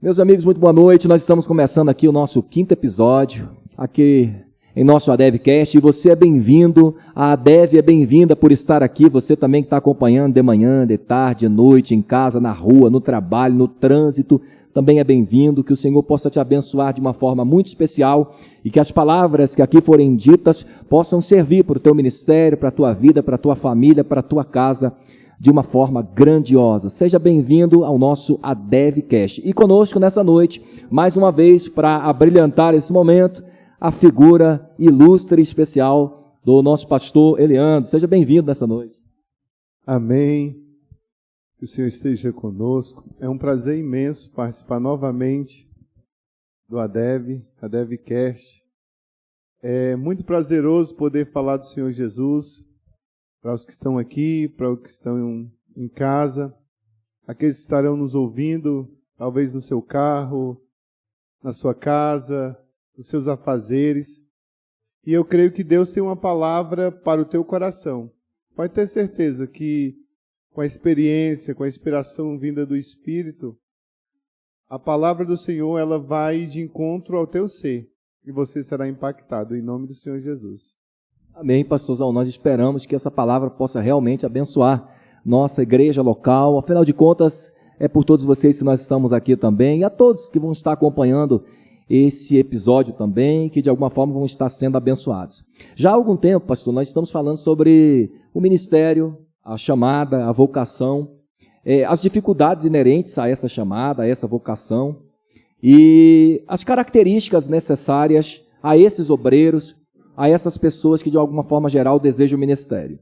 Meus amigos, muito boa noite. Nós estamos começando aqui o nosso 5º episódio, aqui em nosso ADEVcast, e você é bem-vindo, a ADEV é bem-vinda por estar aqui, você também que está acompanhando de manhã, de tarde, de noite, em casa, na rua, no trabalho, no trânsito, também é bem-vindo, que o Senhor possa te abençoar de uma forma muito especial e que as palavras que aqui forem ditas possam servir para o teu ministério, para a tua vida, para a tua família, para a tua casa, de uma forma grandiosa. Seja bem-vindo ao nosso ADEVcast. E conosco nessa noite, mais uma vez, para abrilhantar esse momento, a figura ilustre e especial do nosso pastor Eliandro. Seja bem-vindo nessa noite. Amém. Que o Senhor esteja conosco. É um prazer imenso participar novamente do ADEVcast. É muito prazeroso poder falar do Senhor Jesus, para os que estão aqui, para os que estão em casa, aqueles que estarão nos ouvindo, talvez no seu carro, na sua casa, nos seus afazeres. E eu creio que Deus tem uma palavra para o teu coração. Pode ter certeza que com a experiência, com a inspiração vinda do Espírito, a palavra do Senhor ela vai de encontro ao teu ser e você será impactado em nome do Senhor Jesus. Amém, pastorzão. Nós esperamos que essa palavra possa realmente abençoar nossa igreja local. Afinal de contas, é por todos vocês que nós estamos aqui também e a todos que vão estar acompanhando esse episódio também, que de alguma forma vão estar sendo abençoados. Já há algum tempo, pastor, nós estamos falando sobre o ministério, a chamada, a vocação, as dificuldades inerentes a essa chamada, a essa vocação e as características necessárias a esses obreiros, a essas pessoas que de alguma forma geral desejam o ministério.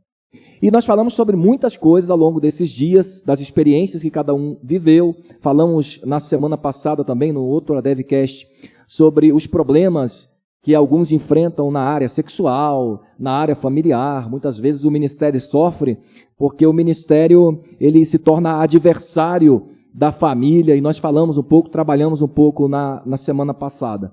E nós falamos sobre muitas coisas ao longo desses dias, das experiências que cada um viveu. Falamos na semana passada também, no outro ADEVcast, sobre os problemas que alguns enfrentam na área sexual, na área familiar. Muitas vezes o ministério sofre porque o ministério ele se torna adversário da família, e nós falamos um pouco, trabalhamos um pouco na semana passada.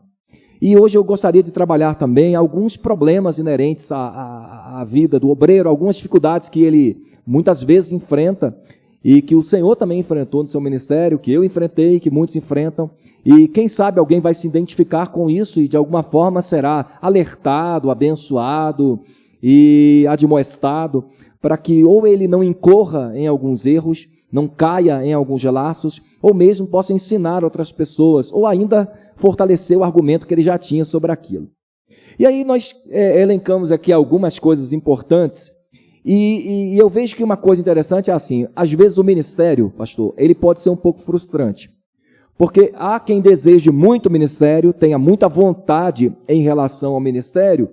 E hoje eu gostaria de trabalhar também alguns problemas inerentes à vida do obreiro, algumas dificuldades que ele muitas vezes enfrenta e que o Senhor também enfrentou no seu ministério, que eu enfrentei, que muitos enfrentam. E quem sabe alguém vai se identificar com isso e de alguma forma será alertado, abençoado e admoestado para que ou ele não incorra em alguns erros, não caia em alguns laços, ou mesmo possa ensinar outras pessoas, ou ainda fortalecer o argumento que ele já tinha sobre aquilo. E aí nós elencamos aqui algumas coisas importantes, e eu vejo que uma coisa interessante é assim, às vezes o ministério, pastor, ele pode ser um pouco frustrante, porque há quem deseje muito o ministério, tenha muita vontade em relação ao ministério,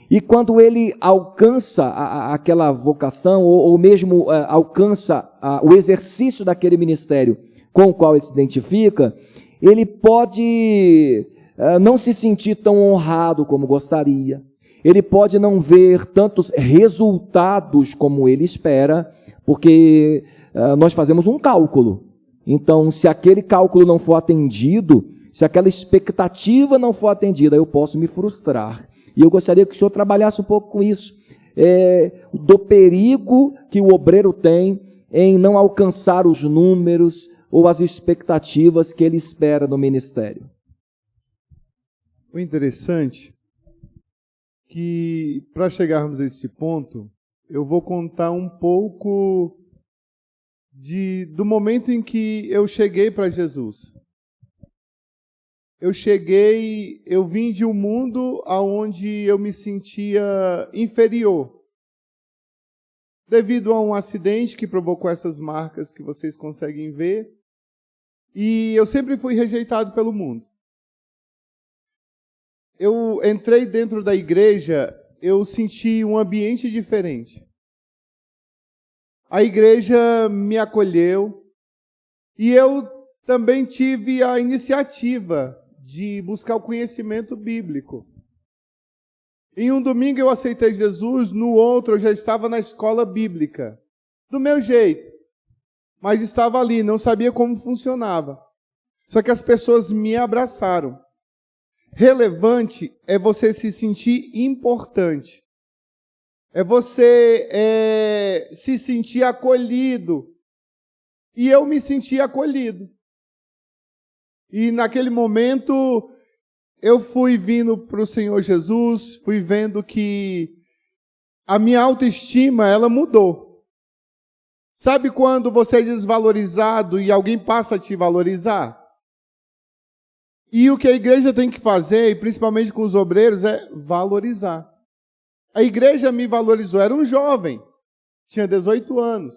e quando ele alcança aquela vocação, ou mesmo alcança o exercício daquele ministério com o qual ele se identifica, ele pode não se sentir tão honrado como gostaria, ele pode não ver tantos resultados como ele espera, porque nós fazemos um cálculo. Então, se aquele cálculo não for atendido, se aquela expectativa não for atendida, eu posso me frustrar. E eu gostaria que o senhor trabalhasse um pouco com isso, do perigo que o obreiro tem em não alcançar os números ou as expectativas que ele espera no ministério. O interessante é que, para chegarmos a esse ponto, eu vou contar um pouco do momento em que eu cheguei para Jesus. Eu vim de um mundo onde eu me sentia inferior, devido a um acidente que provocou essas marcas que vocês conseguem ver. E eu sempre fui rejeitado pelo mundo. Eu entrei dentro da igreja, eu senti um ambiente diferente. A igreja me acolheu e eu também tive a iniciativa de buscar o conhecimento bíblico. Em um domingo eu aceitei Jesus, no outro eu já estava na escola bíblica, do meu jeito. Mas estava ali, não sabia como funcionava. Só que as pessoas me abraçaram. Relevante é você se sentir importante. É você se sentir acolhido. E eu me senti acolhido. E naquele momento eu fui vindo para o Senhor Jesus, fui vendo que a minha autoestima, ela mudou. Sabe quando você é desvalorizado e alguém passa a te valorizar? E o que a igreja tem que fazer, e principalmente com os obreiros, é valorizar. A igreja me valorizou, era um jovem, tinha 18 anos.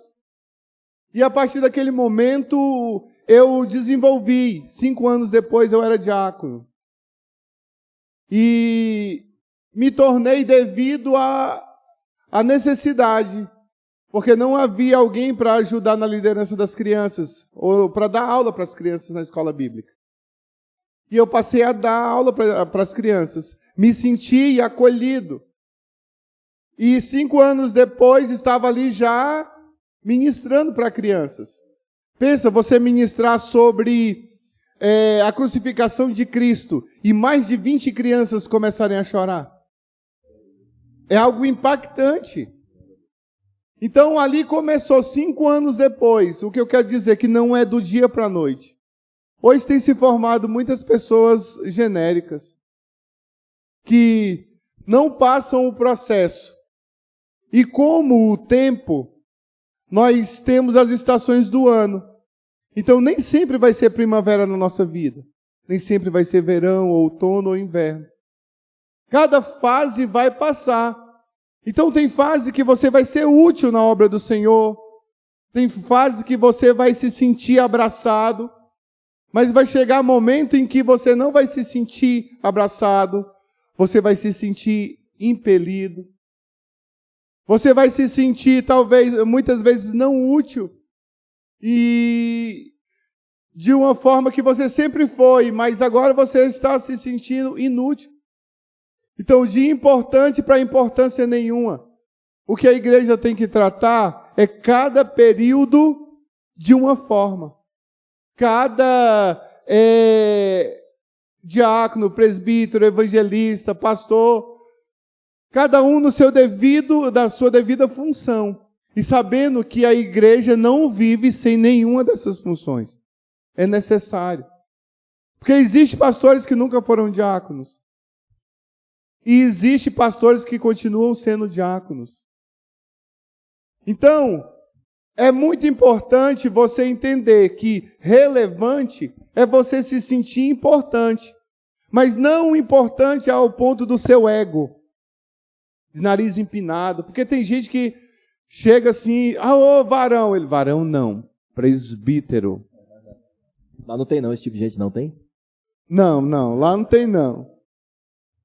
E a partir daquele momento, eu desenvolvi. 5 anos depois, eu era diácono. E me tornei devido à necessidade, porque não havia alguém para ajudar na liderança das crianças, ou para dar aula para as crianças na escola bíblica. E eu passei a dar aula para as crianças. Me senti acolhido. E 5 anos depois, estava ali já ministrando para crianças. Pensa, você ministrar sobre a crucificação de Cristo e mais de 20 crianças começarem a chorar. É algo impactante. Então, ali começou 5 anos depois. O que eu quero dizer é que não é do dia para a noite. Hoje tem se formado muitas pessoas genéricas que não passam o processo. E como o tempo, nós temos as estações do ano. Então, nem sempre vai ser primavera na nossa vida. Nem sempre vai ser verão, outono ou inverno. Cada fase vai passar. Então, tem fase que você vai ser útil na obra do Senhor. Tem fase que você vai se sentir abraçado. Mas vai chegar momento em que você não vai se sentir abraçado. Você vai se sentir impelido. Você vai se sentir, talvez, muitas vezes não útil. E de uma forma que você sempre foi, mas agora você está se sentindo inútil. Então, de importante para importância nenhuma. O que a igreja tem que tratar é cada período de uma forma. Cada diácono, presbítero, evangelista, pastor, cada um no seu da sua devida função. E sabendo que a igreja não vive sem nenhuma dessas funções. É necessário. Porque existem pastores que nunca foram diáconos. E existem pastores que continuam sendo diáconos. Então, é muito importante você entender que relevante é você se sentir importante. Mas não importante ao ponto do seu ego. De nariz empinado. Porque tem gente que chega assim, ô varão. Ele, varão não, presbítero. Lá não tem não, esse tipo de gente não tem? Não, lá não tem não.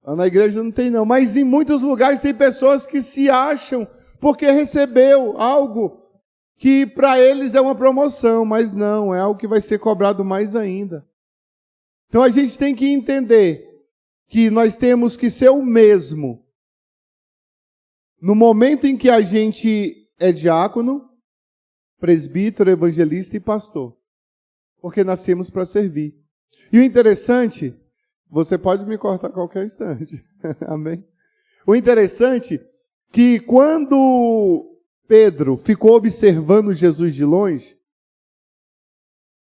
Lá na igreja não tem não. Mas em muitos lugares tem pessoas que se acham porque recebeu algo que para eles é uma promoção, mas não, é algo que vai ser cobrado mais ainda. Então a gente tem que entender que nós temos que ser o mesmo. No momento em que a gente é diácono, presbítero, evangelista e pastor. Porque nascemos para servir. E o interessante, você pode me cortar a qualquer instante. Amém? O interessante que quando Pedro ficou observando Jesus de longe,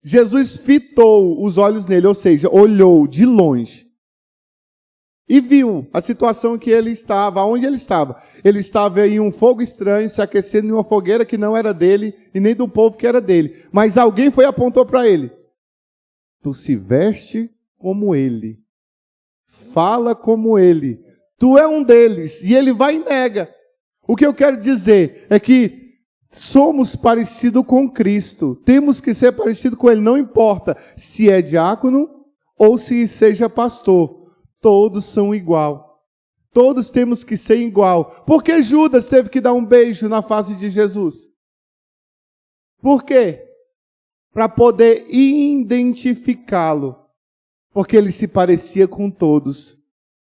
Jesus fitou os olhos nele, ou seja, olhou de longe. E viu a situação que ele estava, onde ele estava. Ele estava em um fogo estranho, se aquecendo em uma fogueira que não era dele, e nem do povo que era dele. Mas alguém foi e apontou para ele. Tu se veste como ele. Fala como ele. Tu é um deles. E ele vai e nega. O que eu quero dizer é que somos parecidos com Cristo. Temos que ser parecidos com ele. Não importa se é diácono ou se seja pastor. Todos são igual. Todos temos que ser igual. Por que Judas teve que dar um beijo na face de Jesus? Por quê? Para poder identificá-lo. Porque ele se parecia com todos.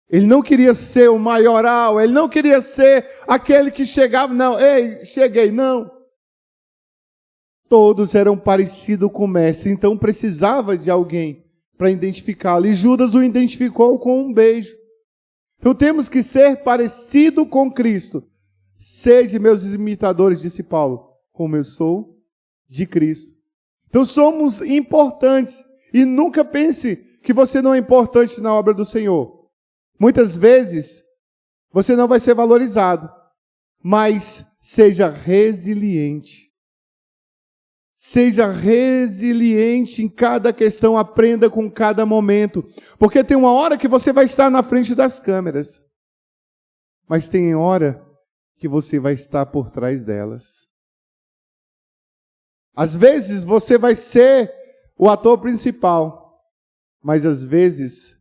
Ele não queria ser o maioral, ele não queria ser aquele que chegava, não, ei, cheguei, não. Todos eram parecidos com o mestre, então precisava de alguém para identificá-lo. E Judas o identificou com um beijo. Então temos que ser parecido com Cristo. Sede meus imitadores, disse Paulo, como eu sou de Cristo. Então somos importantes. E nunca pense que você não é importante na obra do Senhor. Muitas vezes, você não vai ser valorizado, mas seja resiliente. Seja resiliente em cada questão, aprenda com cada momento. Porque tem uma hora que você vai estar na frente das câmeras, mas tem hora que você vai estar por trás delas. Às vezes você vai ser o ator principal, mas às vezes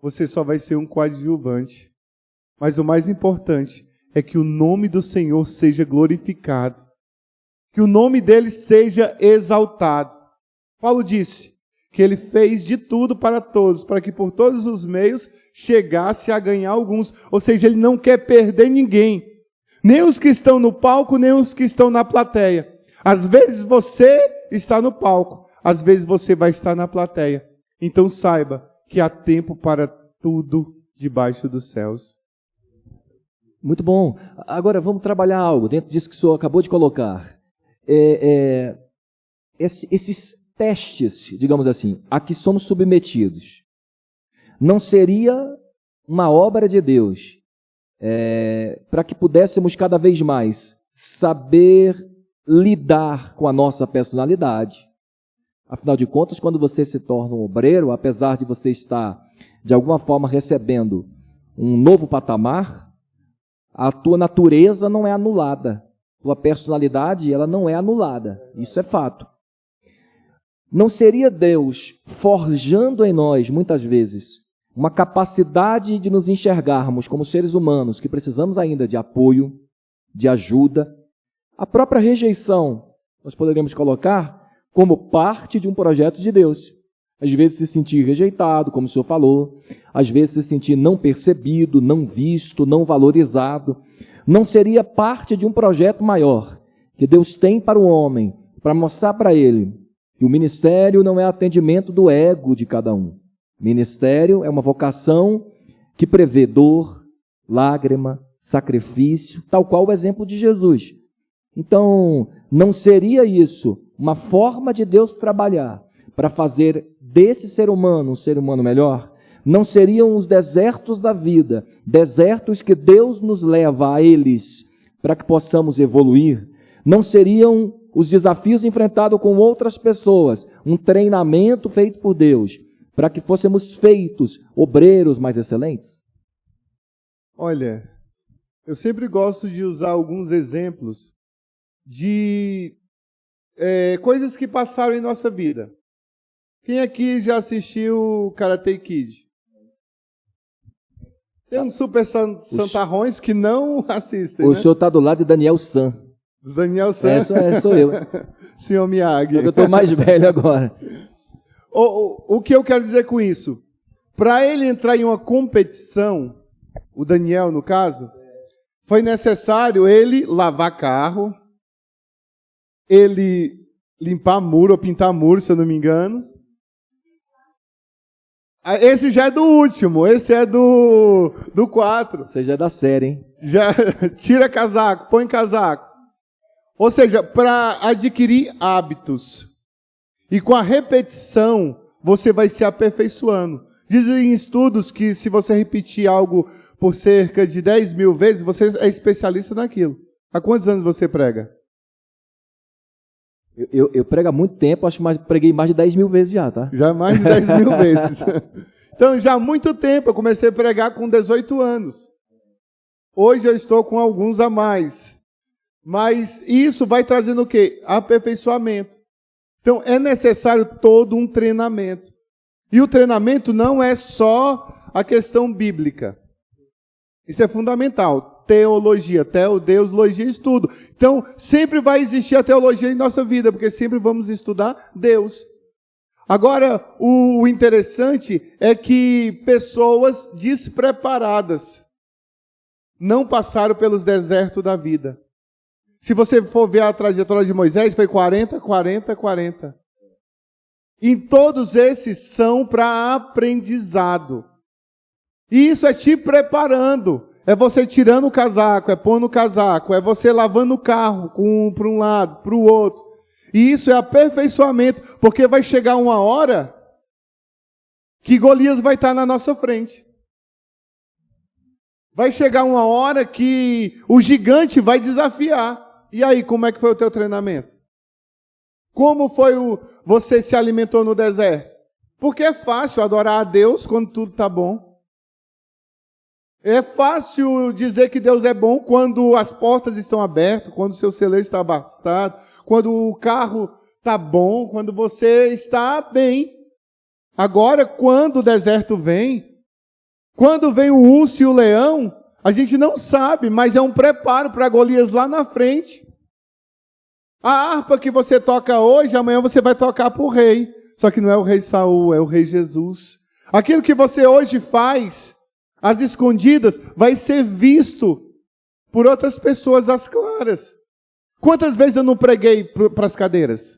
você só vai ser um coadjuvante. Mas o mais importante é que o nome do Senhor seja glorificado, que o nome dele seja exaltado. Paulo disse que ele fez de tudo para todos, para que por todos os meios chegasse a ganhar alguns. Ou seja, ele não quer perder ninguém, nem os que estão no palco, nem os que estão na plateia. Às vezes você está no palco, às vezes você vai estar na plateia. Então saiba que há tempo para tudo debaixo dos céus. Muito bom. Agora vamos trabalhar algo dentro disso que o senhor acabou de colocar. Esses testes, digamos assim, a que somos submetidos, não seria uma obra de Deus para que pudéssemos cada vez mais saber lidar com a nossa personalidade. Afinal de contas, quando você se torna um obreiro, apesar de você estar, de alguma forma, recebendo um novo patamar, a tua natureza não é anulada. Tua personalidade, ela não é anulada. Isso é fato. Não seria Deus forjando em nós, muitas vezes, uma capacidade de nos enxergarmos como seres humanos que precisamos ainda de apoio, de ajuda. A própria rejeição, nós poderíamos colocar como parte de um projeto de Deus. Às vezes se sentir rejeitado, como o senhor falou. Às vezes se sentir não percebido, não visto, não valorizado. Não seria parte de um projeto maior que Deus tem para o homem, para mostrar para ele que o ministério não é atendimento do ego de cada um. Ministério é uma vocação que prevê dor, lágrima, sacrifício, tal qual o exemplo de Jesus. Então, não seria isso uma forma de Deus trabalhar para fazer desse ser humano um ser humano melhor? Não seriam os desertos da vida, desertos que Deus nos leva a eles para que possamos evoluir? Não seriam os desafios enfrentados com outras pessoas, um treinamento feito por Deus, para que fôssemos feitos obreiros mais excelentes? Olha, eu sempre gosto de usar alguns exemplos de coisas que passaram em nossa vida. Quem aqui já assistiu Karate Kid? Tem uns super santarrões que não assistem, O senhor está do lado de Daniel San. Daniel San. Sou eu. Senhor Miyagi. Eu estou mais velho agora. O que eu quero dizer com isso? Para ele entrar em uma competição, o Daniel, no caso, foi necessário ele lavar carro, ele limpar muro ou pintar muro, se eu não me engano. Esse já é do último, esse é do 4. Você já é da série, hein? Já tira casaco, põe casaco. Ou seja, para adquirir hábitos. E com a repetição, você vai se aperfeiçoando. Dizem estudos que se você repetir algo por cerca de 10 mil vezes, você é especialista naquilo. Há quantos anos você prega? Eu prego há muito tempo, acho que preguei mais de 10 mil vezes já, tá? Já mais de 10 mil vezes. Então, já há muito tempo, eu comecei a pregar com 18 anos. Hoje eu estou com alguns a mais. Mas isso vai trazendo o quê? Aperfeiçoamento. Então, é necessário todo um treinamento. E o treinamento não é só a questão bíblica. Isso é fundamental. Teologia, teodeusiologia, estudo. Então, sempre vai existir a teologia em nossa vida, porque sempre vamos estudar Deus. Agora, o interessante é que pessoas despreparadas não passaram pelos desertos da vida. Se você for ver a trajetória de Moisés, foi 40, 40, 40. E todos esses são para aprendizado. E isso é te preparando. É você tirando o casaco, é pondo o casaco, é você lavando o carro para um lado, para o outro. E isso é aperfeiçoamento, porque vai chegar uma hora que Golias vai estar na nossa frente. Vai chegar uma hora que o gigante vai desafiar. E aí, como é que foi o teu treinamento? Como foi você se alimentou no deserto? Porque é fácil adorar a Deus quando tudo está bom. É fácil dizer que Deus é bom quando as portas estão abertas, quando o seu celeiro está abastado, quando o carro está bom, quando você está bem. Agora, quando o deserto vem, quando vem o urso e o leão, a gente não sabe, mas é um preparo para Golias lá na frente. A harpa que você toca hoje, amanhã você vai tocar para o rei. Só que não é o rei Saul, é o rei Jesus. Aquilo que você hoje faz, às escondidas, vai ser visto por outras pessoas às claras. Quantas vezes eu não preguei para as cadeiras?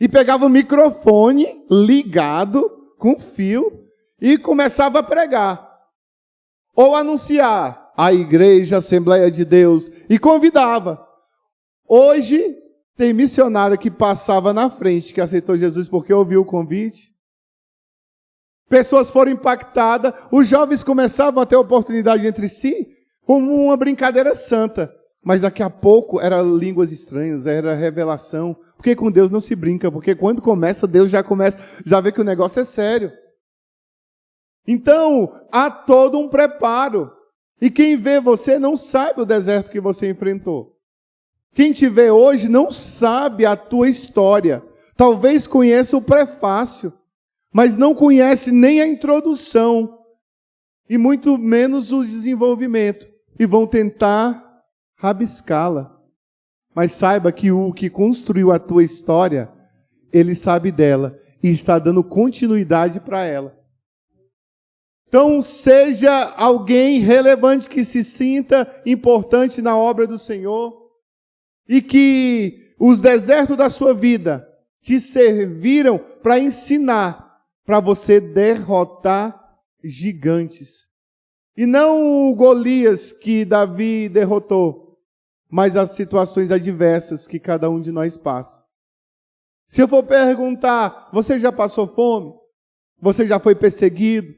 E pegava o microfone ligado com fio e começava a pregar. Ou anunciar a igreja, a Assembleia de Deus, e convidava. Hoje, tem missionário que passava na frente, que aceitou Jesus porque ouviu o convite. Pessoas foram impactadas, os jovens começavam a ter oportunidade entre si, como uma brincadeira santa. Mas daqui a pouco era línguas estranhas, era revelação. Porque com Deus não se brinca, porque quando começa, Deus já vê que o negócio é sério. Então, há todo um preparo. E quem vê você não sabe o deserto que você enfrentou. Quem te vê hoje não sabe a tua história. Talvez conheça o prefácio, mas não conhece nem a introdução, e muito menos o desenvolvimento. E vão tentar rabiscá-la. Mas saiba que o que construiu a tua história, ele sabe dela e está dando continuidade para ela. Então, seja alguém relevante que se sinta importante na obra do Senhor e que os desertos da sua vida te serviram para ensinar, para você derrotar gigantes. E não o Golias que Davi derrotou, mas as situações adversas que cada um de nós passa. Se eu for perguntar, você já passou fome? Você já foi perseguido?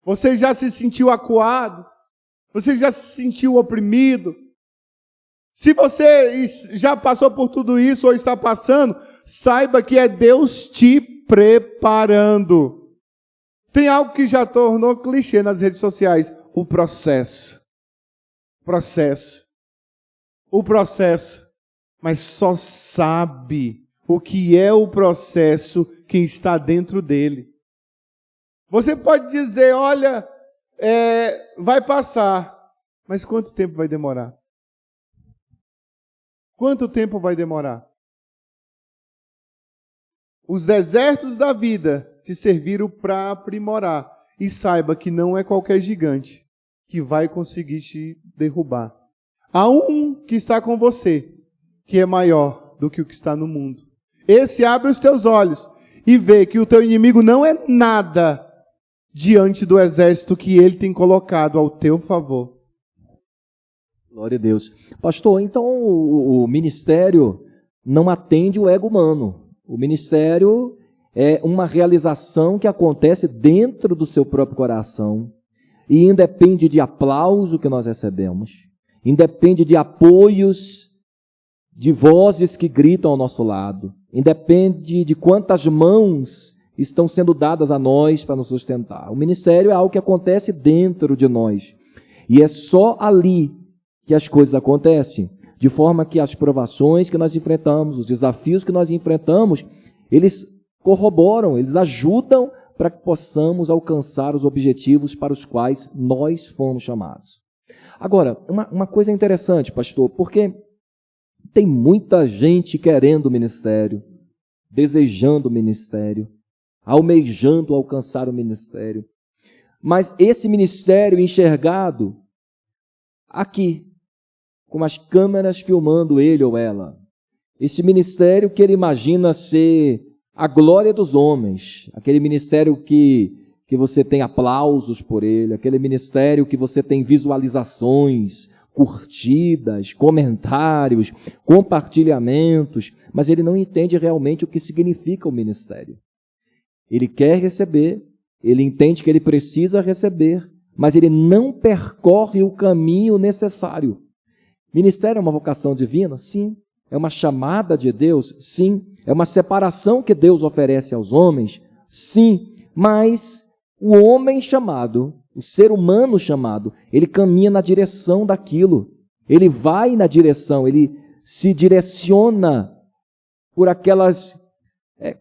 Você já se sentiu acuado? Você já se sentiu oprimido? Se você já passou por tudo isso ou está passando, saiba que é Deus te preparando. Tem algo que já tornou clichê nas redes sociais: o processo. O processo. Mas só sabe o que é o processo quem está dentro dele. Você pode dizer, olha, vai passar, mas quanto tempo vai demorar? Quanto tempo vai demorar? Os desertos da vida te serviram para aprimorar. E saiba que não é qualquer gigante que vai conseguir te derrubar. Há um que está com você, que é maior do que o que está no mundo. Esse abre os teus olhos e vê que o teu inimigo não é nada diante do exército que ele tem colocado ao teu favor. Glória a Deus. Pastor, então o ministério não atende o ego humano. O ministério é uma realização que acontece dentro do seu próprio coração e independe de aplauso que nós recebemos, independe de apoios, de vozes que gritam ao nosso lado, independe de quantas mãos estão sendo dadas a nós para nos sustentar. O ministério é algo que acontece dentro de nós. E é só ali que as coisas acontecem. De forma que as provações que nós enfrentamos, os desafios que nós enfrentamos, eles corroboram, eles ajudam para que possamos alcançar os objetivos para os quais nós fomos chamados. Agora, uma coisa interessante, pastor, porque tem muita gente querendo o ministério, desejando o ministério, almejando alcançar o ministério. Mas esse ministério enxergado aqui, com as câmeras filmando ele ou ela, esse ministério que ele imagina ser a glória dos homens, aquele ministério que você tem aplausos por ele, aquele ministério que você tem visualizações, curtidas, comentários, compartilhamentos, mas ele não entende realmente o que significa o ministério. Ele quer receber, ele entende que ele precisa receber, mas ele não percorre o caminho necessário. Ministério é uma vocação divina? Sim. É uma chamada de Deus? Sim. É uma separação que Deus oferece aos homens? Sim. Mas o homem chamado, o ser humano chamado, ele caminha na direção daquilo. Ele vai na direção, ele se direciona por aquelas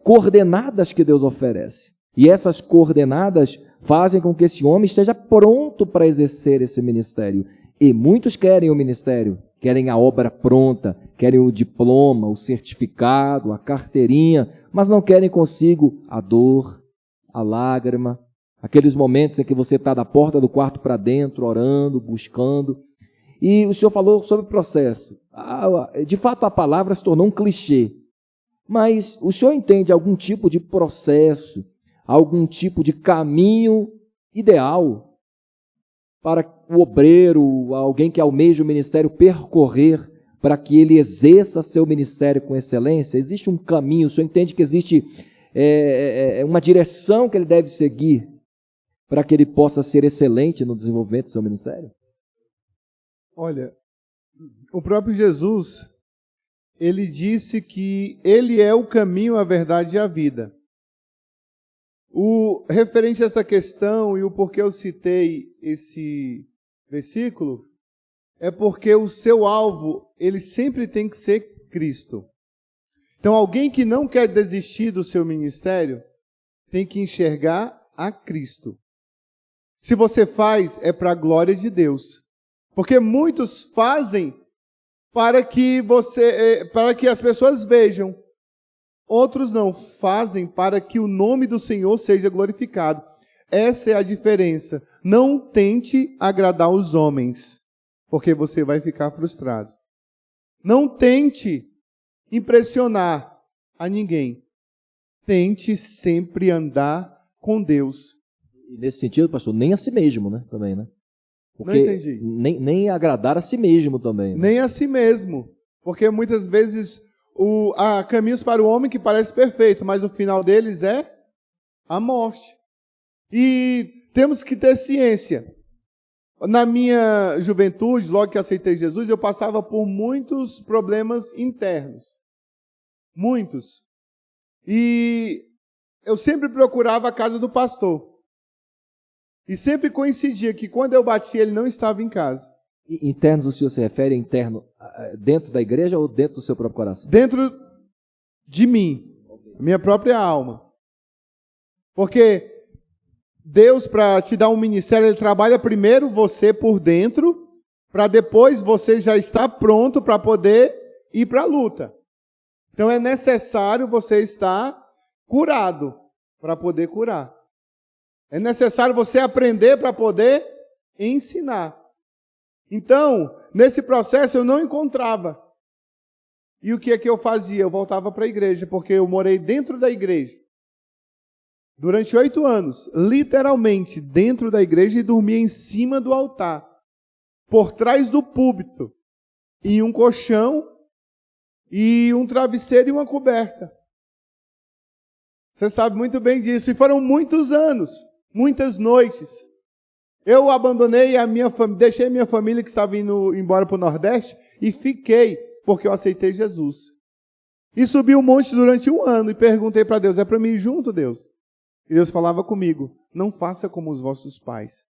coordenadas que Deus oferece. E essas coordenadas fazem com que esse homem esteja pronto para exercer esse ministério. E muitos querem o ministério, querem a obra pronta, querem o diploma, o certificado, a carteirinha, mas não querem consigo a dor, a lágrima, aqueles momentos em que você está da porta do quarto para dentro, orando, buscando. E o senhor falou sobre o processo. De fato, a palavra se tornou um clichê. Mas o senhor entende algum tipo de processo, algum tipo de caminho ideal para o obreiro, alguém que almeja o ministério, percorrer para que ele exerça seu ministério com excelência? Existe um caminho, o senhor entende que existe uma direção que ele deve seguir para que ele possa ser excelente no desenvolvimento do seu ministério? Olha, o próprio Jesus, ele disse que ele é o caminho, a verdade e a vida. O referente a essa questão e o porquê eu citei esse versículo é porque o seu alvo, ele sempre tem que ser Cristo. Então, alguém que não quer desistir do seu ministério tem que enxergar a Cristo. Se você faz, é para a glória de Deus. Porque muitos fazem para que as pessoas vejam. Outros não, fazem para que o nome do Senhor seja glorificado. Essa é a diferença. Não tente agradar os homens, porque você vai ficar frustrado. Não tente impressionar a ninguém. Tente sempre andar com Deus. E nesse sentido, pastor, nem a si mesmo, né? Também, né? Porque não entendi. Nem agradar a si mesmo também. Né? Nem a si mesmo. Porque muitas vezes há caminhos para o homem que parece perfeito, mas o final deles é a morte. E temos que ter ciência. Na minha juventude, logo que aceitei Jesus, eu passava por muitos problemas internos. Muitos. E eu sempre procurava a casa do pastor. E sempre coincidia que quando eu batia, ele não estava em casa. Internos, o senhor se refere a interno dentro da igreja ou dentro do seu próprio coração? Dentro de mim, minha própria alma. Porque Deus, para te dar um ministério, Ele trabalha primeiro você por dentro, para depois você já estar pronto para poder ir para a luta. Então é necessário você estar curado para poder curar. É necessário você aprender para poder ensinar. Então, nesse processo eu não encontrava. E o que é que eu fazia? Eu voltava para a igreja, porque eu morei dentro da igreja. Durante 8 anos, literalmente dentro da igreja, e dormia em cima do altar, por trás do púlpito, em um colchão, e um travesseiro e uma coberta. Você sabe muito bem disso. E foram muitos anos, muitas noites. Eu abandonei deixei a minha família que estava indo embora para o Nordeste e fiquei, porque eu aceitei Jesus. E subi um monte durante 1 ano e perguntei para Deus, é para mim ir junto, Deus? E Deus falava comigo, não faça como os vossos pais,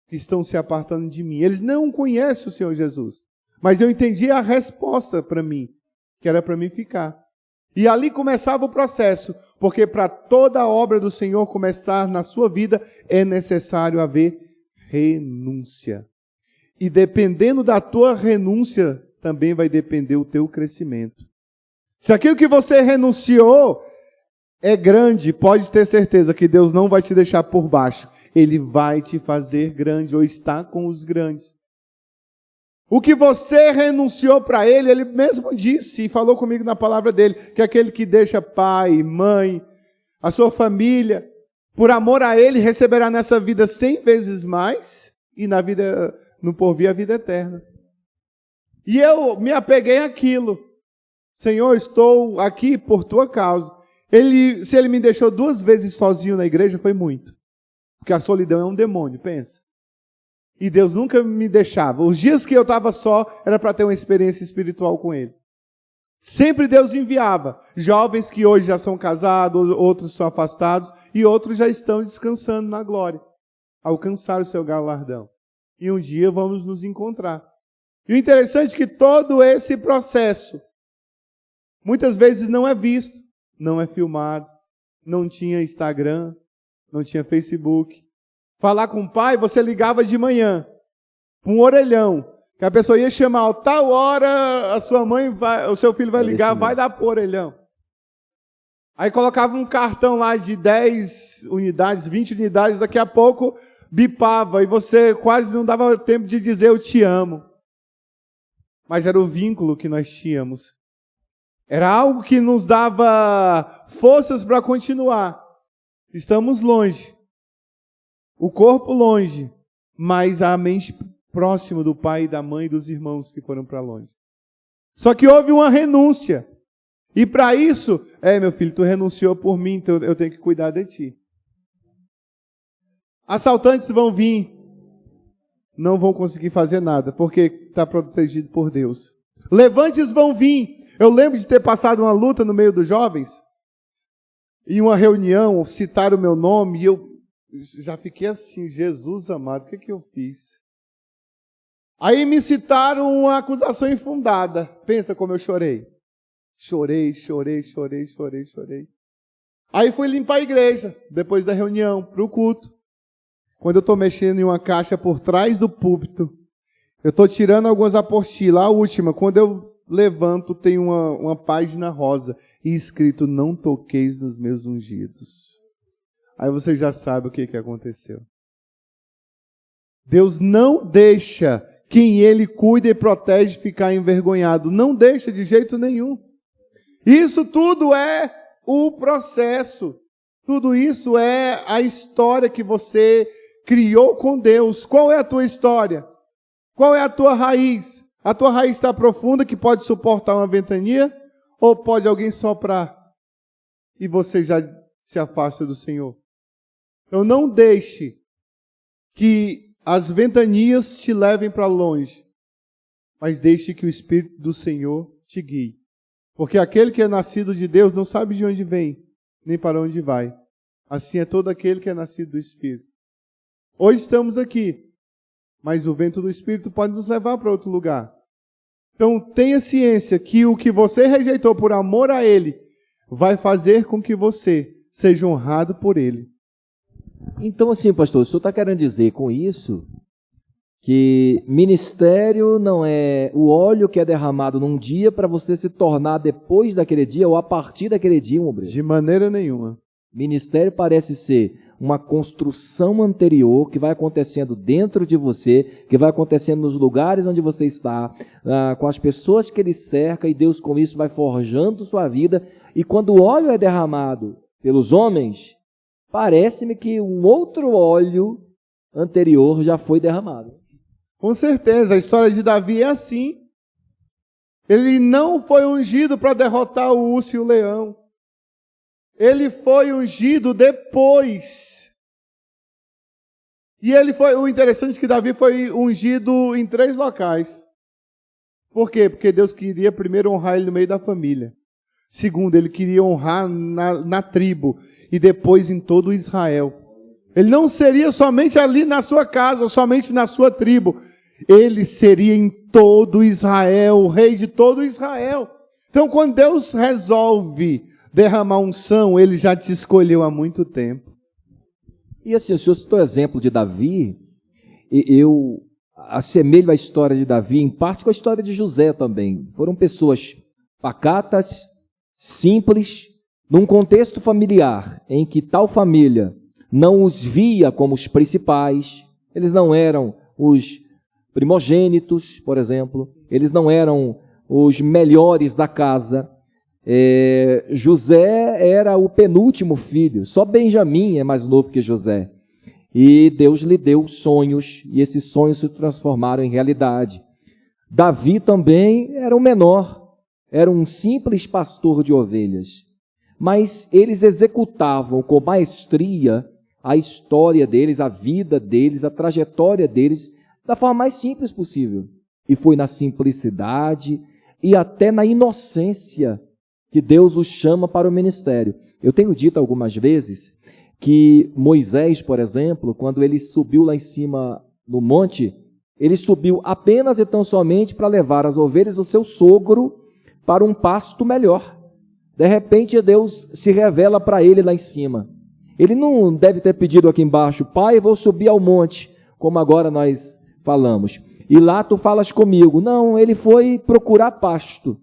que estão se apartando de mim. Eles não conhecem o Senhor Jesus. Mas eu entendi a resposta para mim, que era para mim ficar. E ali começava o processo, porque para toda a obra do Senhor começar na sua vida, é necessário haver renúncia. E dependendo da tua renúncia, também vai depender o teu crescimento. Se aquilo que você renunciou é grande, pode ter certeza que Deus não vai te deixar por baixo. Ele vai te fazer grande, ou está com os grandes. O que você renunciou para Ele, Ele mesmo disse e falou comigo na palavra dEle, que aquele que deixa pai, mãe, a sua família, por amor a Ele, receberá nessa vida 100 vezes mais, e no porvir a vida eterna. E eu me apeguei àquilo. Senhor, estou aqui por Tua causa. Se ele me deixou 2 vezes sozinho na igreja, foi muito. Porque a solidão é um demônio, pensa. E Deus nunca me deixava. Os dias que eu estava só, era para ter uma experiência espiritual com Ele. Sempre Deus enviava jovens que hoje já são casados, outros são afastados, e outros já estão descansando na glória. Alcançaram o seu galardão. E um dia vamos nos encontrar. E o interessante é que todo esse processo, muitas vezes não é visto, não é filmado, não tinha Instagram, não tinha Facebook. Falar com o pai, você ligava de manhã, um orelhão, que a pessoa ia chamar, tal hora a sua mãe vai, o seu filho vai ligar, vai dar pro orelhão. Aí colocava um cartão lá de 10 unidades, 20 unidades, daqui a pouco bipava, e você quase não dava tempo de dizer eu te amo. Mas era o vínculo que nós tínhamos. Era algo que nos dava forças para continuar. Estamos longe. O corpo longe, mas a mente próximo do pai e da mãe e dos irmãos que foram para longe. Só que houve uma renúncia. E para isso, meu filho, tu renunciou por mim, então eu tenho que cuidar de ti. Assaltantes vão vir, não vão conseguir fazer nada, porque está protegido por Deus. Levantes vão vir. Eu lembro de ter passado uma luta no meio dos jovens, em uma reunião, citaram o meu nome, e eu já fiquei assim, Jesus amado, o que eu fiz? Aí me citaram uma acusação infundada. Pensa como eu chorei. Chorei. Aí fui limpar a igreja, depois da reunião, para o culto. Quando eu estou mexendo em uma caixa por trás do púlpito, eu estou tirando algumas apostilas. A última, quando eu levanto, tem uma página rosa e escrito, não toqueis nos meus ungidos. Aí você já sabe o que aconteceu. Deus não deixa quem Ele cuida e protege ficar envergonhado. Não deixa de jeito nenhum. Isso tudo é o processo. Tudo isso é a história que você criou com Deus. Qual é a tua história? Qual é a tua raiz? A tua raiz está profunda que pode suportar uma ventania? Ou pode alguém soprar e você já se afasta do Senhor? Então não deixe que as ventanias te levem para longe, mas deixe que o Espírito do Senhor te guie. Porque aquele que é nascido de Deus não sabe de onde vem, nem para onde vai. Assim é todo aquele que é nascido do Espírito. Hoje estamos aqui, mas o vento do Espírito pode nos levar para outro lugar. Então tenha ciência que o que você rejeitou por amor a Ele vai fazer com que você seja honrado por Ele. Então, assim, pastor, o senhor está querendo dizer com isso que ministério não é o óleo que é derramado num dia para você se tornar depois daquele dia ou a partir daquele dia um obreiro? De maneira nenhuma. Ministério parece ser uma construção anterior que vai acontecendo dentro de você, que vai acontecendo nos lugares onde você está, com as pessoas que Ele cerca, e Deus com isso vai forjando sua vida. E quando o óleo é derramado pelos homens, parece-me que um outro óleo anterior já foi derramado. Com certeza, a história de Davi é assim. Ele não foi ungido para derrotar o urso e o leão. Ele foi ungido depois. E o interessante é que Davi foi ungido em 3 locais. Por quê? Porque Deus queria primeiro honrar ele no meio da família. Segundo, ele queria honrar na tribo. E depois em todo Israel. Ele não seria somente ali na sua casa, ou somente na sua tribo. Ele seria em todo Israel, o rei de todo Israel. Então, quando Deus resolve derramar unção, Ele já te escolheu há muito tempo. E assim, o senhor citou o exemplo de Davi, eu assemelho a história de Davi, em parte com a história de José também. Foram pessoas pacatas, simples, num contexto familiar, em que tal família não os via como os principais, eles não eram os primogênitos, por exemplo, eles não eram os melhores da casa. José era o penúltimo filho, só Benjamim é mais novo que José. E Deus lhe deu sonhos, e esses sonhos se transformaram em realidade. Davi também era o menor, era um simples pastor de ovelhas. mas eles executavam com maestria a história deles, a vida deles, a trajetória deles, da forma mais simples possível. E foi na simplicidade e até na inocência que Deus os chama para o ministério. Eu tenho dito algumas vezes que Moisés, por exemplo, quando ele subiu lá em cima no monte, ele subiu apenas e tão somente para levar as ovelhas do seu sogro para um pasto melhor. De repente, Deus se revela para ele lá em cima. Ele não deve ter pedido aqui embaixo: Pai, vou subir ao monte, como agora nós falamos, e lá tu falas comigo. Não, ele foi procurar pasto.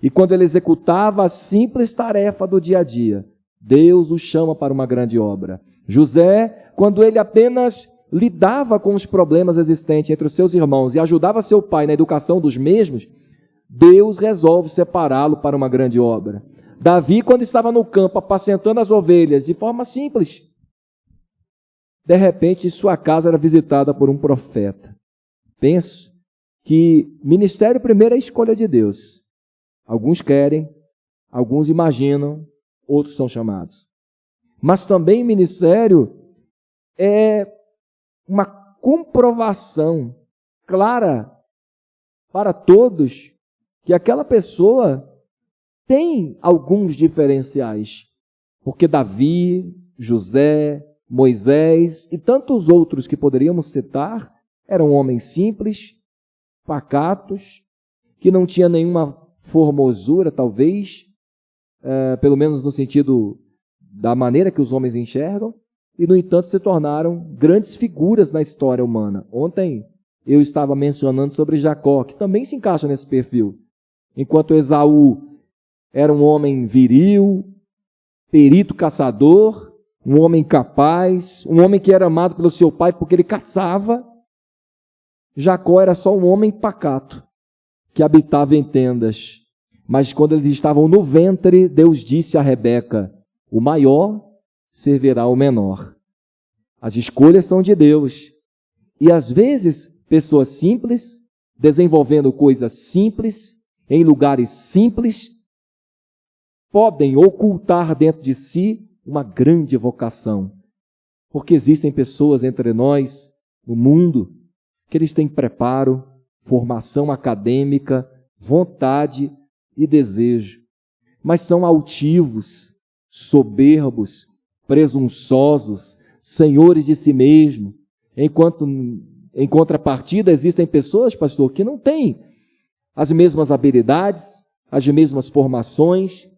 E quando ele executava a simples tarefa do dia a dia, Deus o chama para uma grande obra. José, quando ele apenas lidava com os problemas existentes entre os seus irmãos e ajudava seu pai na educação dos mesmos, Deus resolve separá-lo para uma grande obra. Davi, quando estava no campo apacentando as ovelhas de forma simples, de repente sua casa era visitada por um profeta. Penso que ministério primeiro é a escolha de Deus. Alguns querem, alguns imaginam, outros são chamados. Mas também ministério é uma comprovação clara para todos que aquela pessoa tem alguns diferenciais. Porque Davi, José, Moisés e tantos outros que poderíamos citar eram homens simples, pacatos, que não tinham nenhuma formosura, talvez, pelo menos no sentido da maneira que os homens enxergam, e, no entanto, se tornaram grandes figuras na história humana. Ontem eu estava mencionando sobre Jacó, que também se encaixa nesse perfil. Enquanto Esaú era um homem viril, perito caçador, um homem capaz, um homem que era amado pelo seu pai porque ele caçava, Jacó era só um homem pacato, que habitava em tendas. Mas quando eles estavam no ventre, Deus disse a Rebeca: o maior servirá ao menor. As escolhas são de Deus. E às vezes, pessoas simples, desenvolvendo coisas simples, em lugares simples, podem ocultar dentro de si uma grande vocação. Porque existem pessoas entre nós, no mundo, que eles têm preparo, formação acadêmica, vontade e desejo, mas são altivos, soberbos, presunçosos, senhores de si mesmo, enquanto em contrapartida existem pessoas, pastor, que não têm as mesmas habilidades, as mesmas formações,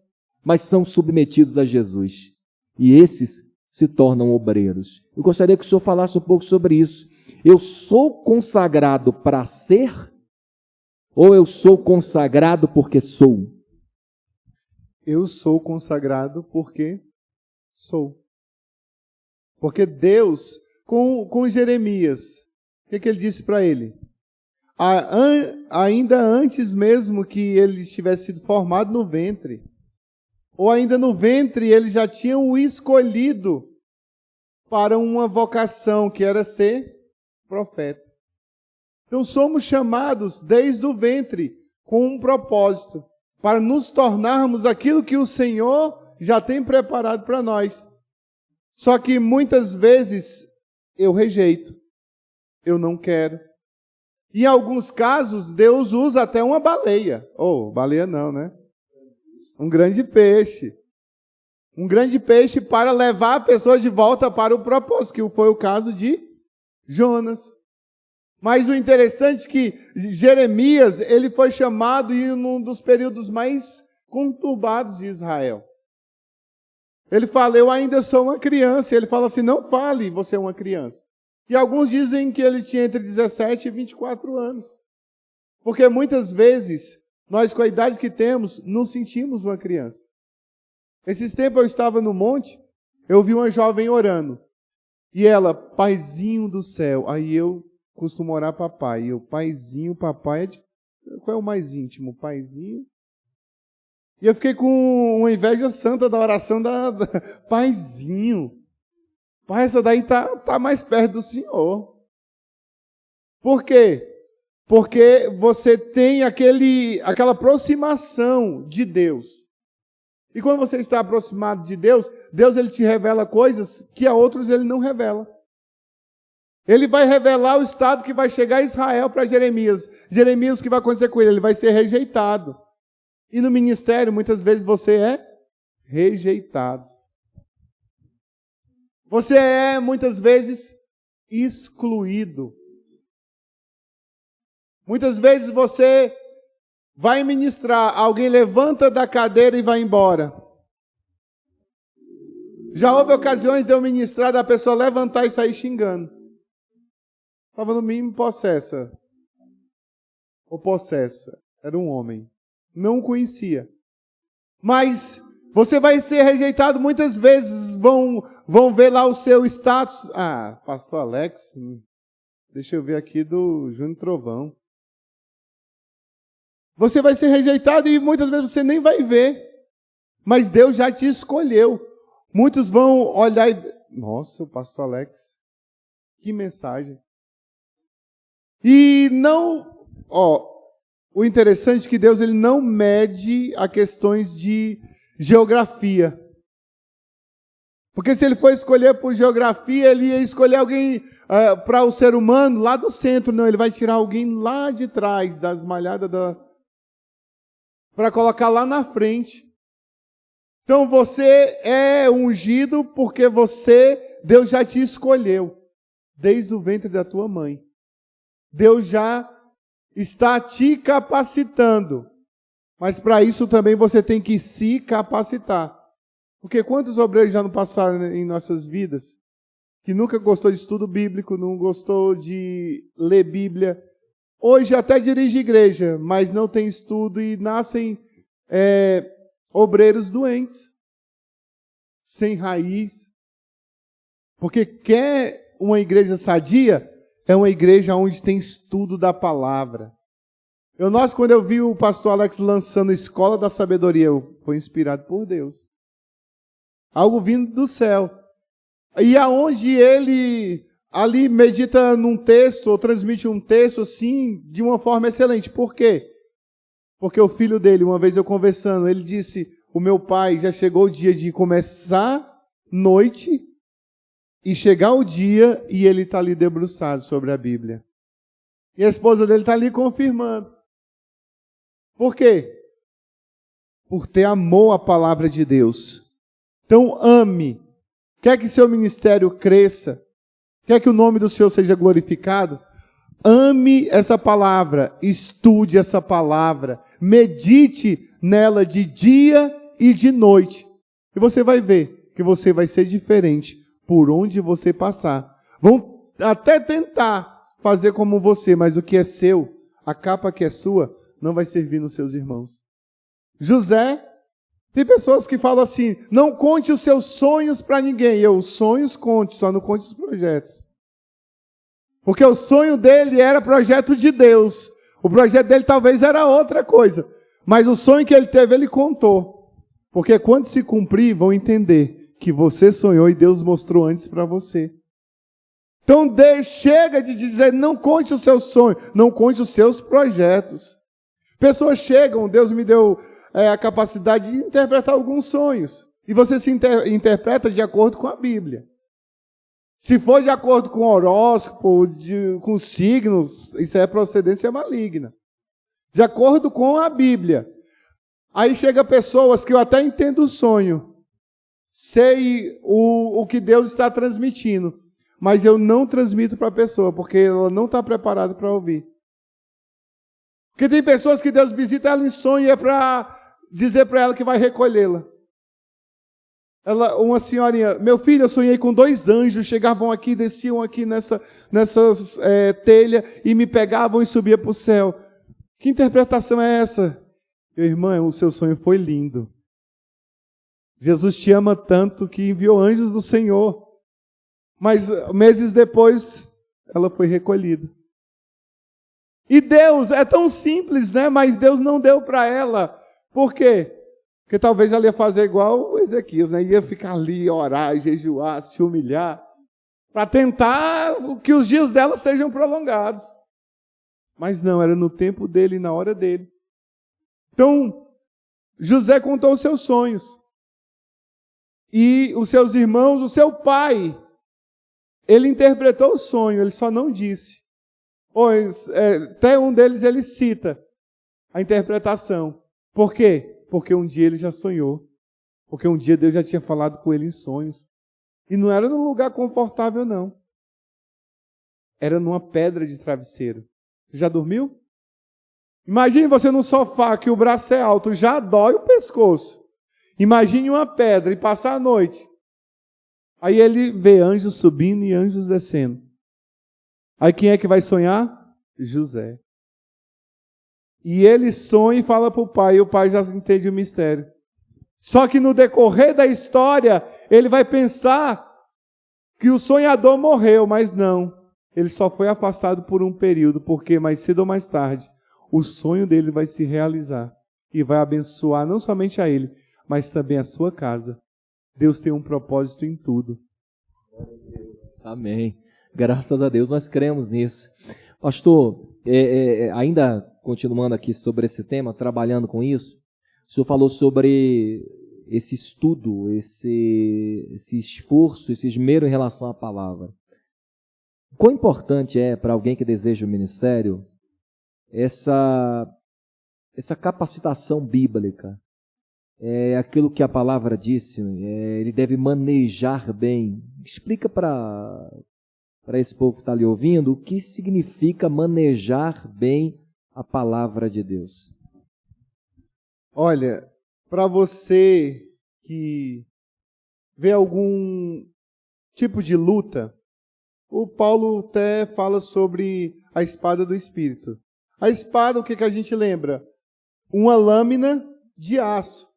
mas são submetidos a Jesus. E esses se tornam obreiros. Eu gostaria que o senhor falasse um pouco sobre isso. Eu sou consagrado para ser, ou eu sou consagrado porque sou? Eu sou consagrado porque sou. Porque Deus, com Jeremias, o que ele disse para ele? Ainda antes mesmo que ele tivesse sido formado no ventre, ou ainda no ventre, eles já tinham o escolhido para uma vocação que era ser profeta. Então somos chamados desde o ventre com um propósito, para nos tornarmos aquilo que o Senhor já tem preparado para nós. Só que muitas vezes eu rejeito, eu não quero. Em alguns casos, Deus usa até uma baleia. Baleia não, né? Um grande peixe. Um grande peixe para levar a pessoa de volta para o propósito, que foi o caso de Jonas. Mas o interessante é que Jeremias, ele foi chamado em um dos períodos mais conturbados de Israel. Ele fala: eu ainda sou uma criança. Ele fala assim: não fale, você é uma criança. E alguns dizem que ele tinha entre 17 e 24 anos. Porque muitas vezes, nós com a idade que temos, não sentimos uma criança. Esses tempos eu estava no monte, eu vi uma jovem orando. E ela: paizinho do céu. Aí eu costumo orar papai. E eu: paizinho, papai, qual é o mais íntimo? Paizinho? E eu fiquei com uma inveja santa da oração da paizinho. Pai, essa daí tá mais perto do Senhor. Por quê? Porque você tem aquela aproximação de Deus. E quando você está aproximado de Deus, Deus ele te revela coisas que a outros ele não revela. Ele vai revelar o estado que vai chegar a Israel para Jeremias. Jeremias, o que vai acontecer com ele? Ele vai ser rejeitado. E no ministério, muitas vezes você é rejeitado. Você é, muitas vezes, excluído. Muitas vezes você vai ministrar, alguém levanta da cadeira e vai embora. Já houve ocasiões de eu ministrar, da pessoa levantar e sair xingando. Estava no mínimo possessa. Ou possesso. Era um homem. Não o conhecia. Mas você vai ser rejeitado muitas vezes. Vão ver lá o seu status. Ah, pastor Alex, deixa eu ver aqui do Júnior Trovão. Você vai ser rejeitado e muitas vezes você nem vai ver. Mas Deus já te escolheu. Muitos vão olhar e... Nossa, o pastor Alex, que mensagem. E não... o interessante é que Deus ele não mede a questões de geografia. Porque se ele for escolher por geografia, ele ia escolher alguém para o ser humano lá do centro. Não, ele vai tirar alguém lá de trás, das malhadas para colocar lá na frente. Então você é ungido porque Deus já te escolheu, desde o ventre da tua mãe. Deus já está te capacitando. Mas para isso também você tem que se capacitar. Porque quantos obreiros já não passaram em nossas vidas, que nunca gostou de estudo bíblico, não gostou de ler Bíblia, hoje até dirige igreja, mas não tem estudo e nascem obreiros doentes, sem raiz. Porque quer uma igreja sadia, é uma igreja onde tem estudo da palavra. Quando eu vi o pastor Alex lançando a Escola da Sabedoria, eu fui inspirado por Deus. Algo vindo do céu. E aonde ele ali medita num texto, ou transmite um texto assim, de uma forma excelente. Por quê? Porque o filho dele, uma vez eu conversando, ele disse, o meu pai já chegou o dia de começar noite, e chegar o dia e ele está ali debruçado sobre a Bíblia. E a esposa dele está ali confirmando. Por quê? Por ter amor à palavra de Deus. Então ame. Quer que seu ministério cresça? Quer que o nome do Senhor seja glorificado? Ame essa palavra. Estude essa palavra. Medite nela de dia e de noite. E você vai ver que você vai ser diferente por onde você passar. Vão até tentar fazer como você, mas o que é seu, a capa que é sua, não vai servir nos seus irmãos. José, tem pessoas que falam assim, não conte os seus sonhos para ninguém. Os sonhos conte, só não conte os projetos. Porque o sonho dele era projeto de Deus. O projeto dele talvez era outra coisa. Mas o sonho que ele teve, ele contou. Porque quando se cumprir, vão entender que você sonhou e Deus mostrou antes para você. Então chega de dizer, não conte o seu sonho, não conte os seus projetos. Pessoas chegam, Deus me deu a capacidade de interpretar alguns sonhos. E você se interpreta de acordo com a Bíblia. Se for de acordo com o horóscopo, com signos, isso é procedência maligna. De acordo com a Bíblia. Aí chega pessoas que eu até entendo o sonho. Sei o que Deus está transmitindo, mas eu não transmito para a pessoa, porque ela não está preparada para ouvir. Porque tem pessoas que Deus visita ela em sonho e é para dizer para ela que vai recolhê-la. Uma senhorinha, meu filho, eu sonhei com 2 anjos, chegavam aqui, desciam aqui nessas telha e me pegavam e subia para o céu. Que interpretação é essa? Meu irmão, o seu sonho foi lindo. Jesus te ama tanto que enviou anjos do Senhor. Mas meses depois, ela foi recolhida. E Deus, é tão simples, né? Mas Deus não deu para ela. Por quê? Porque talvez ela ia fazer igual o Ezequias, né? Ia ficar ali, orar, jejuar, se humilhar, para tentar que os dias dela sejam prolongados. Mas não, era no tempo dele, na hora dele. Então, José contou os seus sonhos. e os seus irmãos, o seu pai, ele interpretou o sonho, ele só não disse. Pois, até um deles ele cita a interpretação. Por quê? Porque um dia ele já sonhou. Porque um dia Deus já tinha falado com ele em sonhos. E não era num lugar confortável, não. Era numa pedra de travesseiro. Você já dormiu? Imagine você num sofá que o braço é alto, já dói o pescoço. Imagine uma pedra e passar a noite. Aí ele vê anjos subindo e anjos descendo. Aí quem é que vai sonhar? José. E ele sonha e fala para o pai, e o pai já entende o mistério. Só que no decorrer da história, ele vai pensar que o sonhador morreu, mas não. Ele só foi afastado por um período, porque mais cedo ou mais tarde, o sonho dele vai se realizar e vai abençoar não somente a ele, mas também a sua casa. Deus tem um propósito em tudo. Amém. Graças a Deus, nós cremos nisso. Pastor, ainda continuando aqui sobre esse tema, trabalhando com isso, o senhor falou sobre esse estudo, esse esforço, esse esmero em relação à palavra. Quão importante é para alguém que deseja o ministério essa capacitação bíblica? É aquilo que a palavra disse, ele deve manejar bem. Explica para esse povo que está ali ouvindo o que significa manejar bem a palavra de Deus. Olha, para você que vê algum tipo de luta, o Paulo até fala sobre a espada do Espírito. A espada, o que a gente lembra? Uma lâmina de aço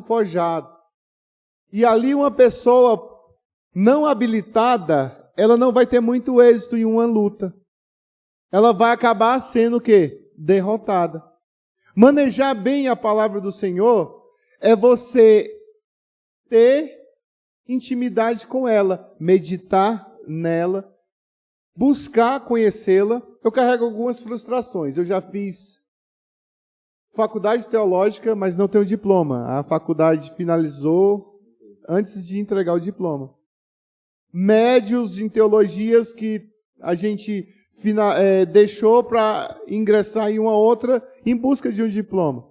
forjado. E ali uma pessoa não habilitada, ela não vai ter muito êxito em uma luta. Ela vai acabar sendo o quê? Derrotada. Manejar bem a palavra do Senhor é você ter intimidade com ela, meditar nela, buscar conhecê-la. Eu carrego algumas frustrações. Eu já fiz faculdade teológica, mas não tenho diploma. A faculdade finalizou antes de entregar o diploma. Médios em teologias que a gente deixou para ingressar em uma outra em busca de um diploma.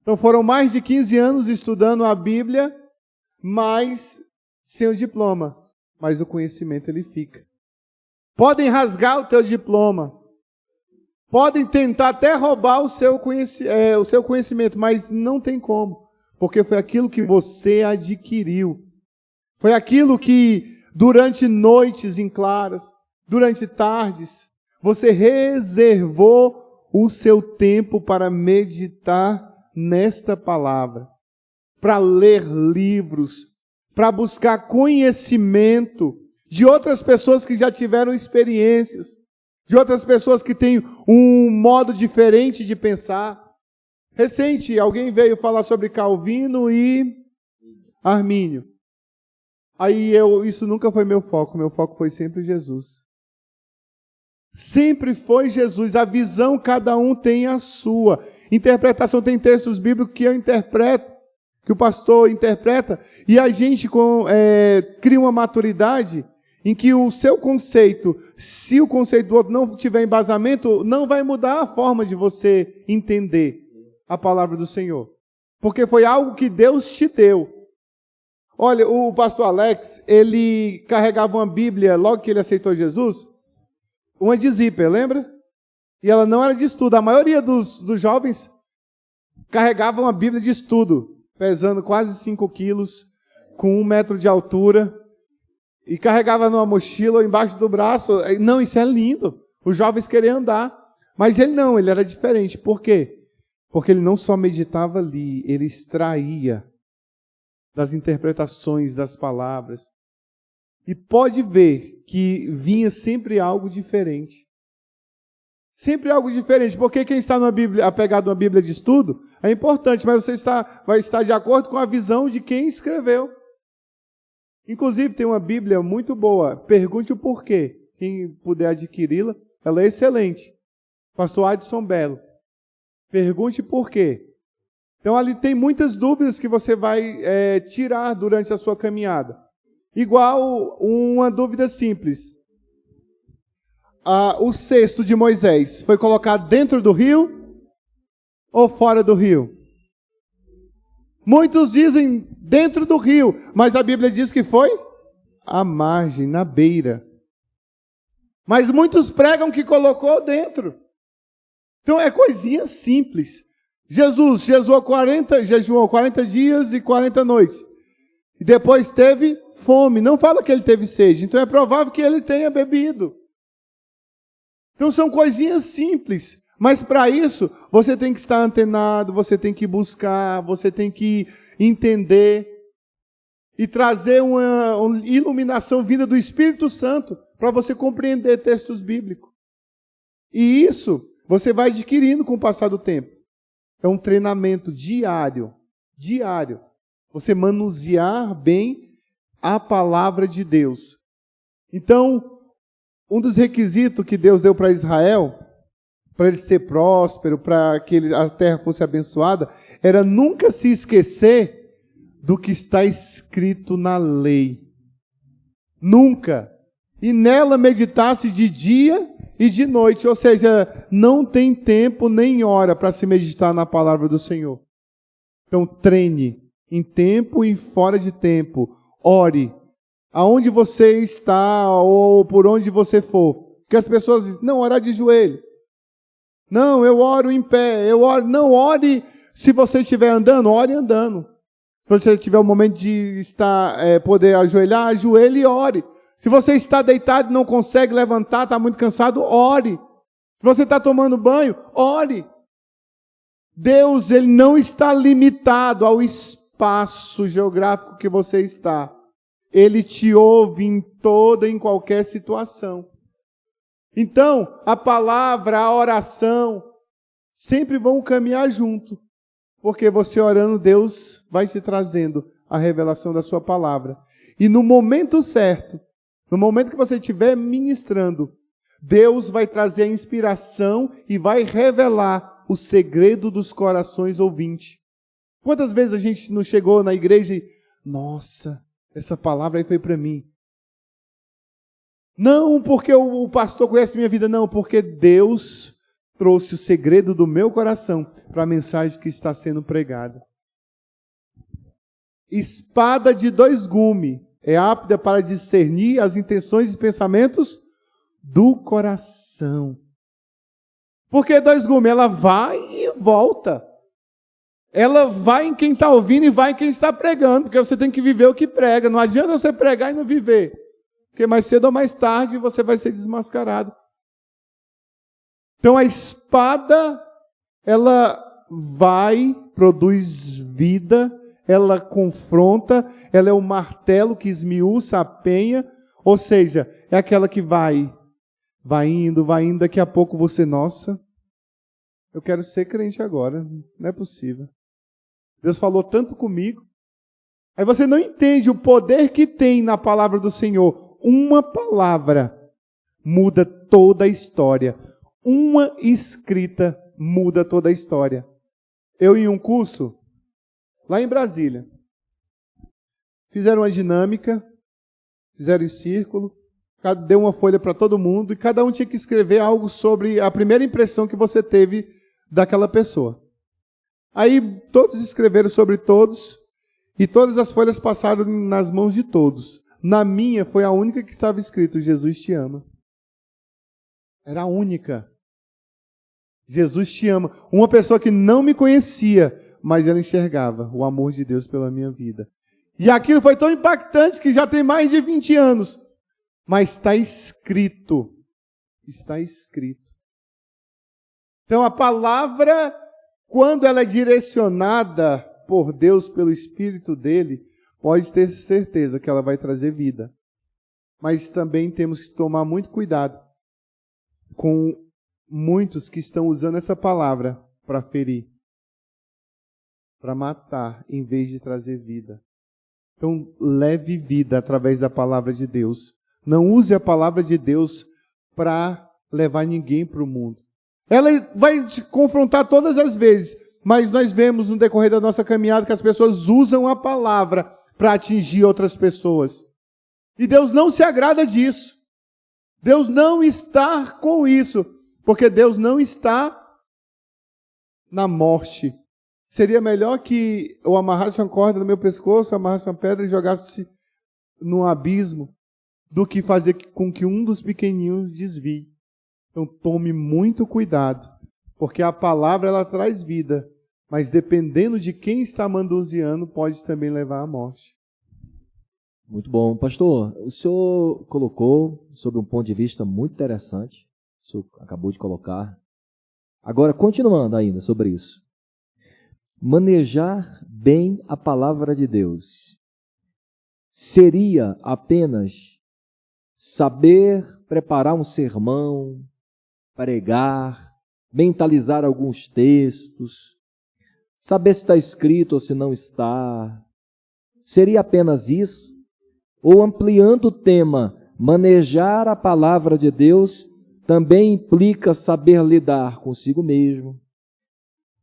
Então foram mais de 15 anos estudando a Bíblia, mas sem o diploma. Mas o conhecimento ele fica. Podem rasgar o teu diploma. Podem tentar até roubar o seu conhecimento, mas não tem como. Porque foi aquilo que você adquiriu. Foi aquilo que durante noites em claras, durante tardes, você reservou o seu tempo para meditar nesta palavra, para ler livros, para buscar conhecimento de outras pessoas que já tiveram experiências, de outras pessoas que têm um modo diferente de pensar. Recente, alguém veio falar sobre Calvino e Armínio. Aí isso nunca foi meu foco foi sempre Jesus. Sempre foi Jesus, a visão cada um tem a sua. Interpretação, tem textos bíblicos que eu interpreto, que o pastor interpreta, e a gente cria uma maturidade em que o seu conceito, se o conceito do outro não tiver embasamento, não vai mudar a forma de você entender a palavra do Senhor. Porque foi algo que Deus te deu. Olha, o pastor Alex, ele carregava uma Bíblia, logo que ele aceitou Jesus, uma de zíper, lembra? E ela não era de estudo. A maioria dos jovens carregava uma Bíblia de estudo, pesando quase 5 quilos, com 1 metro de altura, e carregava numa mochila ou embaixo do braço. Não, isso é lindo. Os jovens queriam andar. Mas ele não, ele era diferente. Por quê? Porque ele não só meditava ali, ele extraía das interpretações das palavras. E pode ver que vinha sempre algo diferente. Sempre algo diferente. Porque quem está numa Bíblia, apegado a uma Bíblia de estudo, é importante, mas você vai estar de acordo com a visão de quem escreveu. Inclusive, tem uma Bíblia muito boa. Pergunte o porquê. Quem puder adquiri-la, ela é excelente. Pastor Adson Belo. Pergunte por quê. Então ali tem muitas dúvidas que você vai tirar durante a sua caminhada. Igual uma dúvida simples. O cesto de Moisés foi colocado dentro do rio ou fora do rio? Muitos dizem dentro do rio, mas a Bíblia diz que foi à margem, na beira. Mas muitos pregam que colocou dentro. Então é coisinha simples. Jesus jejuou 40 dias e 40 noites. E depois teve fome. Não fala que ele teve sede. Então é provável que ele tenha bebido. Então são coisinhas simples. Mas para isso, você tem que estar antenado, você tem que buscar, você tem que entender e trazer uma iluminação vinda do Espírito Santo para você compreender textos bíblicos. E isso você vai adquirindo com o passar do tempo. É um treinamento diário. Você manusear bem a palavra de Deus. Então, um dos requisitos que Deus deu para Israel, para ele ser próspero, para que a terra fosse abençoada, era nunca se esquecer do que está escrito na lei. Nunca. E nela meditasse de dia e de noite. Ou seja, não tem tempo nem hora para se meditar na palavra do Senhor. Então treine em tempo e fora de tempo. Ore. Aonde você está ou por onde você for. Porque as pessoas dizem, não, orar de joelho. Não, eu oro em pé. Não, ore se você estiver andando, ore andando. Se você tiver um momento de poder ajoelhar, ajoelhe e ore. Se você está deitado e não consegue levantar, está muito cansado, ore. Se você está tomando banho, ore. Deus, ele não está limitado ao espaço geográfico que você está. Ele te ouve em qualquer situação. Então, a palavra, a oração, sempre vão caminhar junto. Porque você orando, Deus vai te trazendo a revelação da sua palavra. E no momento certo, no momento que você estiver ministrando, Deus vai trazer a inspiração e vai revelar o segredo dos corações ouvintes. Quantas vezes a gente não chegou na igreja e, nossa, essa palavra aí foi para mim. Não porque o pastor conhece minha vida, não, porque Deus trouxe o segredo do meu coração para a mensagem que está sendo pregada. Espada de 2 gumes é apta para discernir as intenções e pensamentos do coração. Porque 2 gumes? Ela vai e volta. Ela vai em quem está ouvindo e vai em quem está pregando, porque você tem que viver o que prega. Não adianta você pregar e não viver, porque mais cedo ou mais tarde você vai ser desmascarado. Então a espada, ela produz vida, ela confronta, ela é o martelo que esmiuça a penha, ou seja, é aquela que vai indo, daqui a pouco você, nossa, eu quero ser crente agora, não é possível. Deus falou tanto comigo. Aí você não entende o poder que tem na palavra do Senhor. Uma palavra muda toda a história. Uma escrita muda toda a história. Eu em um curso, lá em Brasília, fizeram uma dinâmica, fizeram em círculo, deu uma folha para todo mundo e cada um tinha que escrever algo sobre a primeira impressão que você teve daquela pessoa. Aí todos escreveram sobre todos e todas as folhas passaram nas mãos de todos. Na minha foi a única que estava escrito, Jesus te ama. Era a única. Jesus te ama. Uma pessoa que não me conhecia, mas ela enxergava o amor de Deus pela minha vida. E aquilo foi tão impactante que já tem mais de 20 anos. Mas está escrito. Está escrito. Então a palavra, quando ela é direcionada por Deus, pelo Espírito dele, pode ter certeza que ela vai trazer vida. Mas também temos que tomar muito cuidado com muitos que estão usando essa palavra para ferir, para matar, em vez de trazer vida. Então, leve vida através da palavra de Deus. Não use a palavra de Deus para levar ninguém para o mundo. Ela vai te confrontar todas as vezes, mas nós vemos no decorrer da nossa caminhada que as pessoas usam a palavra para atingir outras pessoas. E Deus não se agrada disso. Deus não está com isso, porque Deus não está na morte. Seria melhor que eu amarrasse uma corda no meu pescoço, amarrasse uma pedra e jogasse no abismo, do que fazer com que um dos pequenininhos desvie. Então tome muito cuidado, porque a palavra ela traz vida, mas dependendo de quem está manuseando, pode também levar à morte. Muito bom. Pastor, o senhor colocou sobre um ponto de vista muito interessante, o senhor acabou de colocar. Agora, continuando ainda sobre isso. Manejar bem a palavra de Deus seria apenas saber preparar um sermão, pregar, mentalizar alguns textos, saber se está escrito ou se não está. Seria apenas isso? Ou ampliando o tema, manejar a palavra de Deus também implica saber lidar consigo mesmo,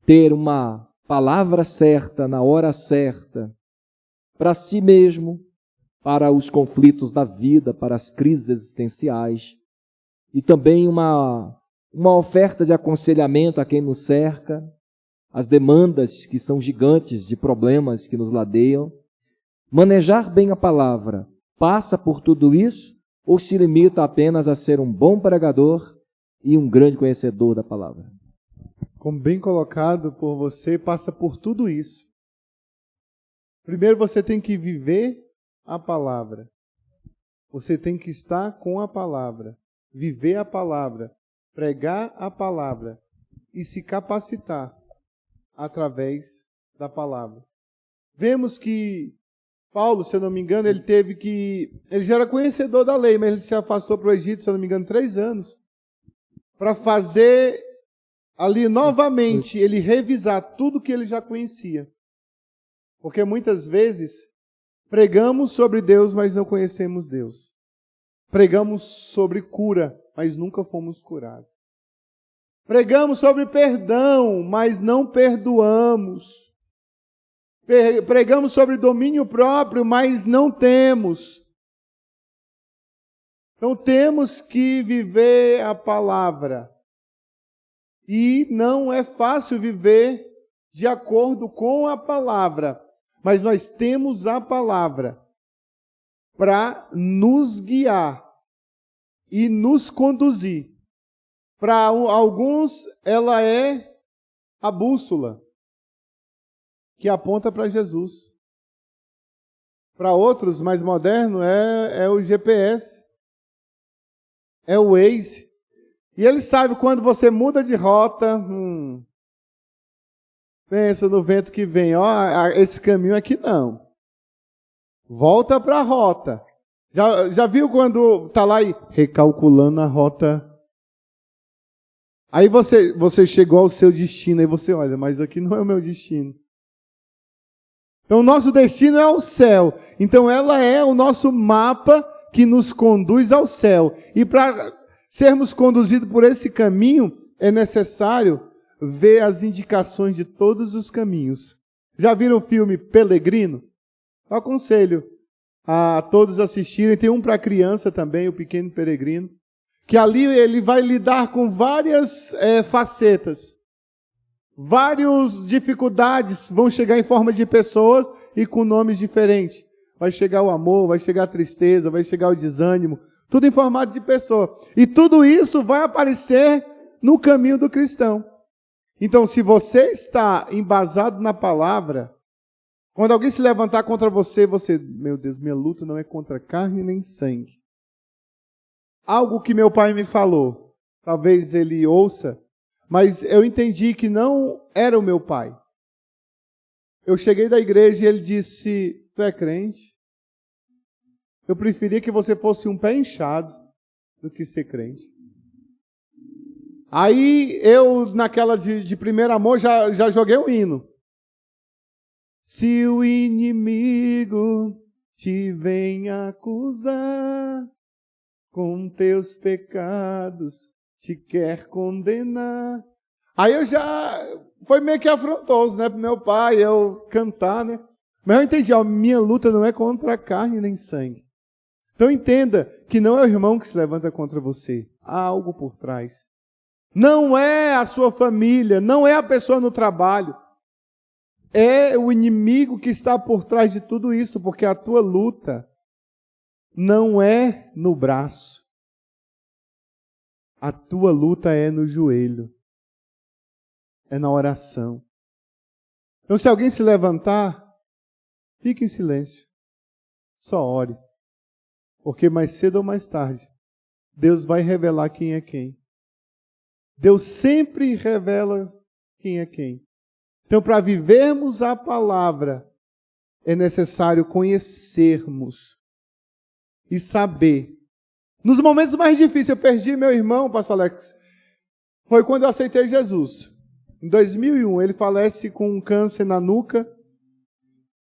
ter uma palavra certa na hora certa, para si mesmo, para os conflitos da vida, para as crises existenciais, e também uma oferta de aconselhamento a quem nos cerca, as demandas que são gigantes de problemas que nos ladeiam. Manejar bem a palavra passa por tudo isso ou se limita apenas a ser um bom pregador e um grande conhecedor da palavra? Como bem colocado por você, passa por tudo isso. Primeiro você tem que viver a palavra. Você tem que estar com a palavra, viver a palavra, pregar a palavra e se capacitar através da palavra. Vemos que Paulo, se eu não me engano, ele já era conhecedor da lei, mas ele se afastou para o Egito, se eu não me engano, 3 anos, para fazer ali novamente, ele revisar tudo que ele já conhecia. Porque muitas vezes pregamos sobre Deus, mas não conhecemos Deus. Pregamos sobre cura, mas nunca fomos curados. Pregamos sobre perdão, mas não perdoamos. Pregamos sobre domínio próprio, mas não temos. Então temos que viver a palavra. E não é fácil viver de acordo com a palavra, mas nós temos a palavra para nos guiar e nos conduzir. Para alguns, ela é a bússola que aponta para Jesus. Para outros, mais modernos, é o GPS, é o Waze. E ele sabe quando você muda de rota, pensa no vento que vem, esse caminho aqui não. Volta para a rota. Já viu quando está lá e recalculando a rota? Aí você chegou ao seu destino, aí você olha, mas aqui não é o meu destino. Então o nosso destino é o céu. Então ela é o nosso mapa que nos conduz ao céu. E para sermos conduzidos por esse caminho, é necessário ver as indicações de todos os caminhos. Já viram o filme Pelegrino? Eu aconselho a todos assistirem. Tem um para criança também, o Pequeno Peregrino, que ali ele vai lidar com várias facetas. Várias dificuldades vão chegar em forma de pessoas e com nomes diferentes. Vai chegar o amor, vai chegar a tristeza, vai chegar o desânimo, tudo em formato de pessoa. E tudo isso vai aparecer no caminho do cristão. Então, se você está embasado na palavra, quando alguém se levantar contra você, meu Deus, minha luta não é contra carne nem sangue. Algo que meu pai me falou, talvez ele ouça, mas eu entendi que não era o meu pai. Eu cheguei da igreja e ele disse, tu é crente? Eu preferia que você fosse um pé inchado do que ser crente. Aí eu, naquela de primeiro amor, já joguei um hino. Se o inimigo te vem acusar, com teus pecados te quer condenar. Aí eu já foi meio que afrontoso, né, para meu pai, eu cantar, né? Mas eu entendi, ó, minha luta não é contra carne nem sangue. Então entenda que não é o irmão que se levanta contra você. Há algo por trás. Não é a sua família, não é a pessoa no trabalho. É o inimigo que está por trás de tudo isso, porque a tua luta não é no braço. A tua luta é no joelho. É na oração. Então se alguém se levantar, fique em silêncio. Só ore. Porque mais cedo ou mais tarde, Deus vai revelar quem é quem. Deus sempre revela quem é quem. Então, para vivermos a palavra, é necessário conhecermos e saber. Nos momentos mais difíceis, eu perdi meu irmão, pastor Alex, foi quando eu aceitei Jesus. Em 2001, ele falece com um câncer na nuca.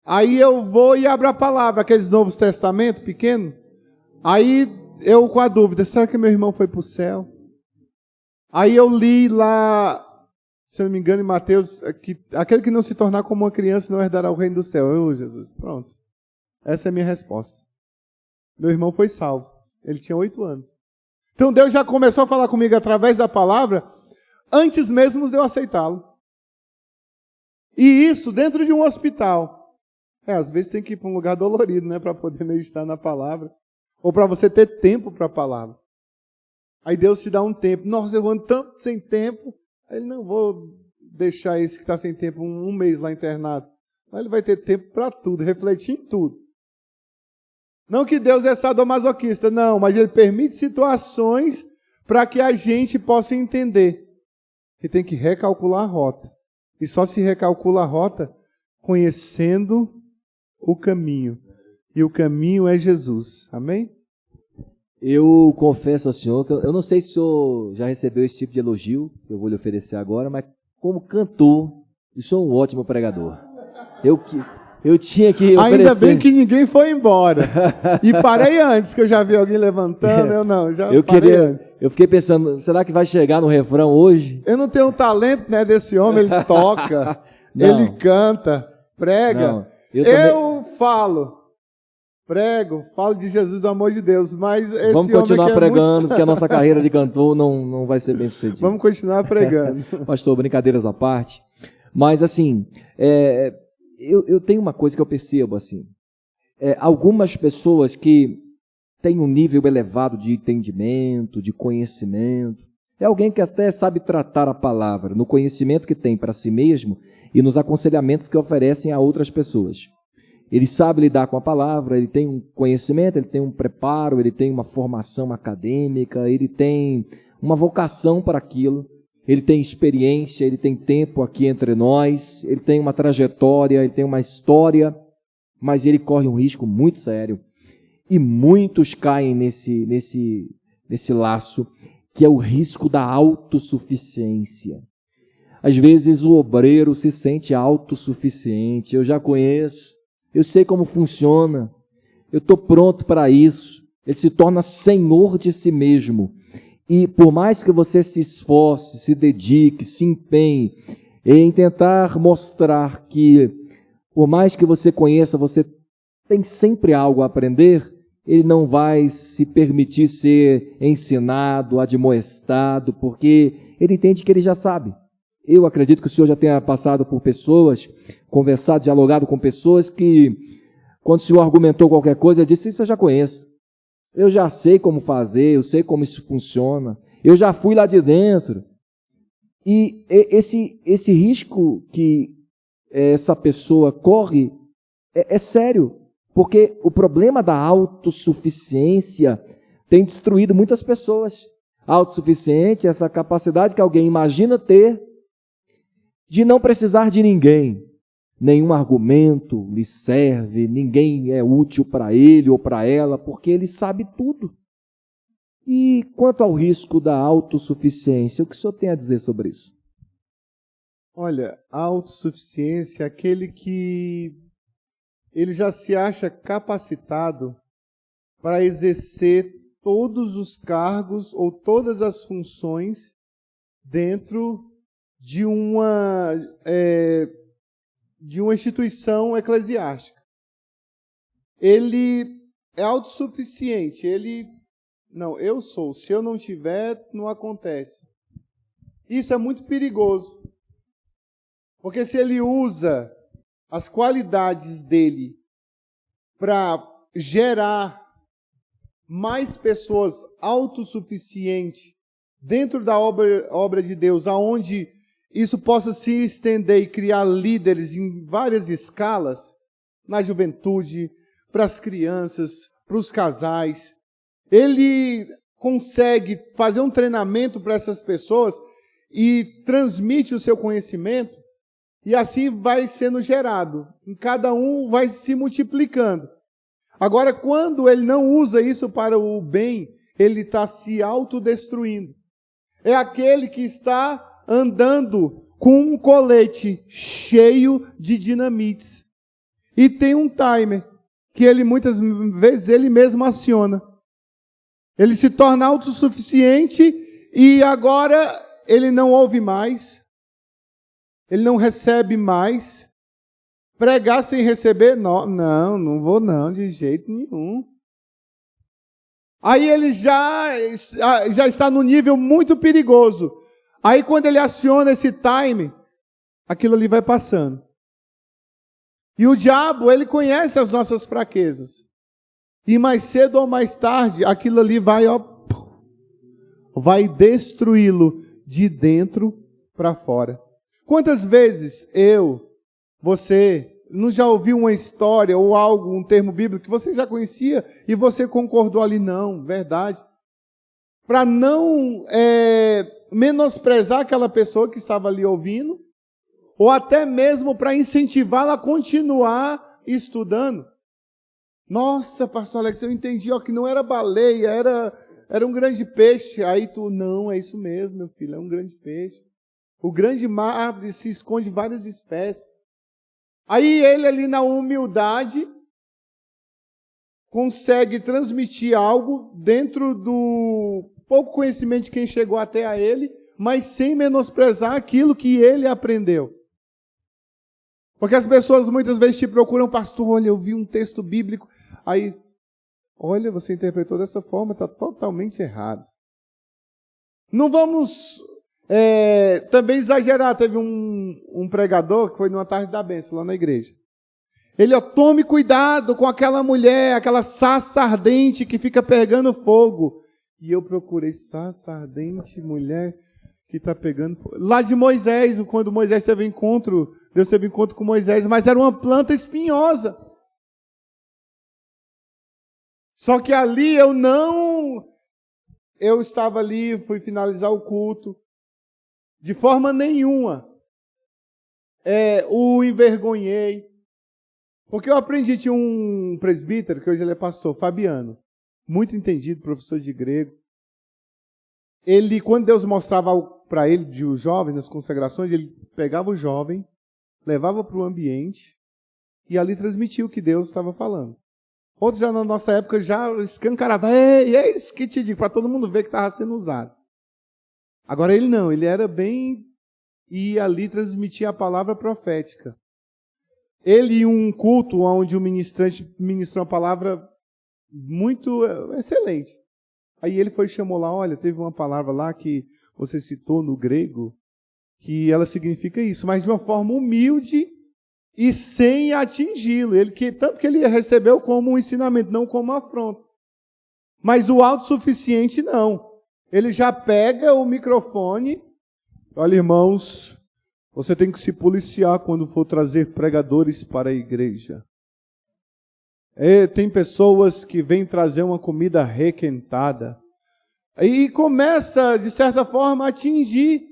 Aí eu vou e abro a palavra, aqueles Novos Testamentos pequenos. Aí eu com a dúvida, será que meu irmão foi para o céu? Aí eu li lá, se eu não me engano, em Mateus, aquele que não se tornar como uma criança não herdará o reino do céu. Eu, Jesus, pronto. Essa é a minha resposta. Meu irmão foi salvo. Ele tinha 8 anos. Então Deus já começou a falar comigo através da palavra, antes mesmo de eu aceitá-lo. E isso dentro de um hospital. Às vezes tem que ir para um lugar dolorido, né, para poder meditar na palavra. Ou para você ter tempo para a palavra. Aí Deus te dá um tempo. Nossa, eu ando tanto sem tempo. Aí ele, não vou deixar esse que está sem tempo um mês lá internado. Aí ele vai ter tempo para tudo, refletir em tudo. Não que Deus é sadomasoquista, não, mas Ele permite situações para que a gente possa entender que tem que recalcular a rota. E só se recalcula a rota conhecendo o caminho. E o caminho é Jesus. Amém? Eu confesso ao senhor que eu não sei se o senhor já recebeu esse tipo de elogio, que eu vou lhe oferecer agora, mas como cantor, eu sou um ótimo pregador. Eu tinha que oferecer. Ainda bem que ninguém foi embora. E parei antes, que eu já vi alguém levantando, eu não, parei antes. Eu fiquei pensando, será que vai chegar no refrão hoje? Eu não tenho um talento, né, desse homem, ele toca, ele canta, prega. Não, eu falo. Prego, falo de Jesus, do amor de Deus, mas esse vamos continuar homem pregando, porque a nossa carreira de cantor não vai ser bem sucedida. Vamos continuar pregando. Pastor, brincadeiras à parte. Mas, assim, eu tenho uma coisa que eu percebo, assim. Algumas pessoas que têm um nível elevado de entendimento, de conhecimento, é alguém que até sabe tratar a palavra, no conhecimento que tem para si mesmo e nos aconselhamentos que oferecem a outras pessoas. Ele sabe lidar com a palavra, ele tem um conhecimento, ele tem um preparo, ele tem uma formação acadêmica, ele tem uma vocação para aquilo, ele tem experiência, ele tem tempo aqui entre nós, ele tem uma trajetória, ele tem uma história, mas ele corre um risco muito sério. E muitos caem nesse laço, que é o risco da autossuficiência. Às vezes o obreiro se sente autossuficiente, eu já conheço, eu sei como funciona, eu estou pronto para isso. Ele se torna senhor de si mesmo. E por mais que você se esforce, se dedique, se empenhe em tentar mostrar que, por mais que você conheça, você tem sempre algo a aprender, ele não vai se permitir ser ensinado, admoestado, porque ele entende que ele já sabe. Eu acredito que o senhor já tenha passado por pessoas, conversado, dialogado com pessoas que, quando o senhor argumentou qualquer coisa, ele disse, isso eu já conheço. Eu já sei como fazer, eu sei como isso funciona, eu já fui lá de dentro. E esse risco que essa pessoa corre é sério, porque o problema da autossuficiência tem destruído muitas pessoas. Autossuficiente é essa capacidade que alguém imagina ter de não precisar de ninguém. Nenhum argumento lhe serve, ninguém é útil para ele ou para ela, porque ele sabe tudo. E quanto ao risco da autossuficiência, o que o senhor tem a dizer sobre isso? Olha, a autossuficiência é aquele que ele já se acha capacitado para exercer todos os cargos ou todas as funções dentro de uma instituição eclesiástica. Ele é autossuficiente. Não, eu sou. Se eu não tiver, não acontece. Isso é muito perigoso. Porque se ele usa as qualidades dele para gerar mais pessoas autossuficientes dentro da obra de Deus, aonde isso possa se estender e criar líderes em várias escalas, na juventude, para as crianças, para os casais. Ele consegue fazer um treinamento para essas pessoas e transmite o seu conhecimento, e assim vai sendo gerado. Em cada um vai se multiplicando. Agora, quando ele não usa isso para o bem, ele está se autodestruindo. É aquele que está andando com um colete cheio de dinamites. E tem um timer que ele muitas vezes ele mesmo aciona. Ele se torna autossuficiente e agora ele não ouve mais. Ele não recebe mais. Pregar sem receber? Não vou não, de jeito nenhum. Aí ele já está no nível muito perigoso. Aí quando ele aciona esse time, aquilo ali vai passando. E o diabo, ele conhece as nossas fraquezas. E mais cedo ou mais tarde, aquilo ali vai destruí-lo de dentro para fora. Quantas vezes você, não já ouviu uma história ou algo, um termo bíblico que você já conhecia e você concordou ali? Não, verdade. Para não menosprezar aquela pessoa que estava ali ouvindo, ou até mesmo para incentivá-la a continuar estudando. Nossa, pastor Alex, eu entendi que não era baleia, era um grande peixe. Aí não, é isso mesmo, meu filho, é um grande peixe. O grande mar se esconde várias espécies. Aí ele ali na humildade consegue transmitir algo dentro do pouco conhecimento de quem chegou até a ele, mas sem menosprezar aquilo que ele aprendeu. Porque as pessoas muitas vezes te procuram, pastor, olha, eu vi um texto bíblico, aí, olha, você interpretou dessa forma, está totalmente errado. Não vamos também exagerar. Teve um pregador que foi numa tarde da bênção lá na igreja. Ele, tome cuidado com aquela mulher, aquela sarça ardente que fica pegando fogo. E eu procurei sarça ardente, mulher que está pegando fogo. Lá de Moisés, quando Moisés teve encontro, Deus teve encontro com Moisés, mas era uma planta espinhosa. Só que ali eu estava ali, fui finalizar o culto. De forma nenhuma o envergonhei. Porque eu aprendi, tinha um presbítero, que hoje ele é pastor, Fabiano, muito entendido, professor de grego. Ele, quando Deus mostrava para ele de os jovens, nas consagrações, ele pegava o jovem, levava para o ambiente e ali transmitia o que Deus estava falando. Outros já na nossa época já escancaravam, é isso que te digo, para todo mundo ver que estava sendo usado. Agora ele não, ele era bem, e ali transmitia a palavra profética. Ele, em um culto onde o ministrante ministrou uma palavra muito excelente. Aí ele foi e chamou lá, olha, teve uma palavra lá que você citou no grego, que ela significa isso, mas de uma forma humilde e sem atingi-lo. Tanto que ele recebeu como um ensinamento, não como afronta. Mas o autossuficiente não. Ele já pega o microfone. Olha, irmãos, você tem que se policiar quando for trazer pregadores para a igreja. Tem pessoas que vêm trazer uma comida requentada. E começa, de certa forma, a atingir.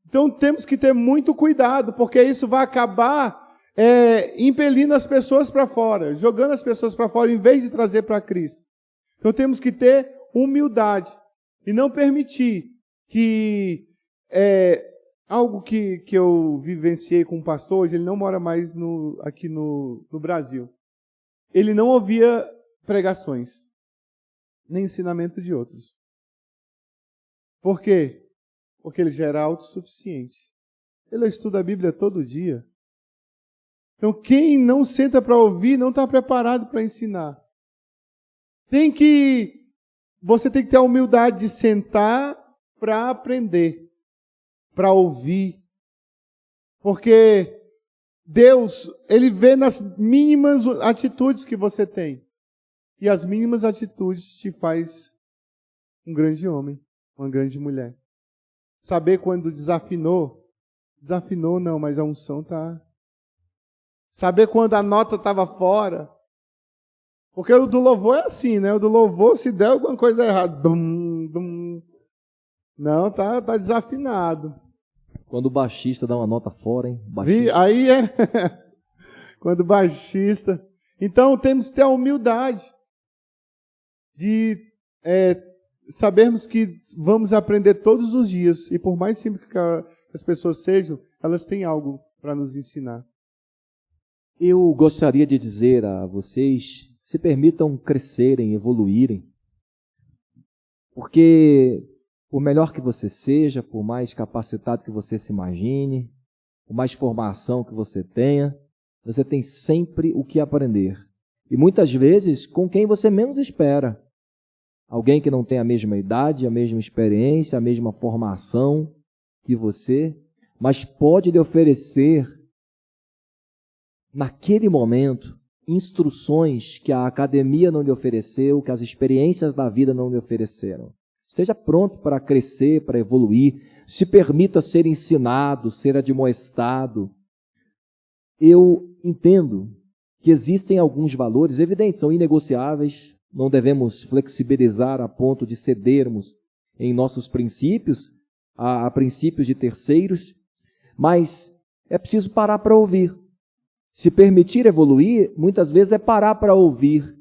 Então temos que ter muito cuidado, porque isso vai acabar impelindo as pessoas para fora, jogando as pessoas para fora, em vez de trazer para Cristo. Então temos que ter humildade e não permitir que algo que eu vivenciei com um pastor, hoje ele não mora mais aqui no Brasil. Ele não ouvia pregações, nem ensinamento de outros. Por quê? porque ele já era autossuficiente. Ele estuda a Bíblia todo dia. Então, quem não senta para ouvir não está preparado para ensinar. Você tem que ter a humildade de sentar para aprender, para ouvir. Porque Deus, Ele vê nas mínimas atitudes que você tem. E as mínimas atitudes te faz um grande homem, uma grande mulher. Saber quando desafinou não, mas a unção está. Saber quando a nota estava fora. Porque o do louvor é assim, né? O do louvor, se der alguma coisa errada, não, tá desafinado. Quando o baixista dá uma nota fora, hein? Aí é quando o baixista. Então temos que ter a humildade de sabermos que vamos aprender todos os dias. E por mais simples que as pessoas sejam, elas têm algo para nos ensinar. Eu gostaria de dizer a vocês, se permitam crescerem, evoluírem, porque por melhor que você seja, por mais capacitado que você se imagine, por mais formação que você tem sempre o que aprender. E muitas vezes com quem você menos espera. Alguém que não tem a mesma idade, a mesma experiência, a mesma formação que você, mas pode lhe oferecer naquele momento, instruções que a academia não lhe ofereceu, que as experiências da vida não lhe ofereceram. Esteja pronto para crescer, para evoluir. Se permita ser ensinado, ser admoestado. Eu entendo que existem alguns valores, evidentes, são inegociáveis, não devemos flexibilizar a ponto de cedermos em nossos princípios, a princípios de terceiros, mas é preciso parar para ouvir. Se permitir evoluir, muitas vezes é parar para ouvir,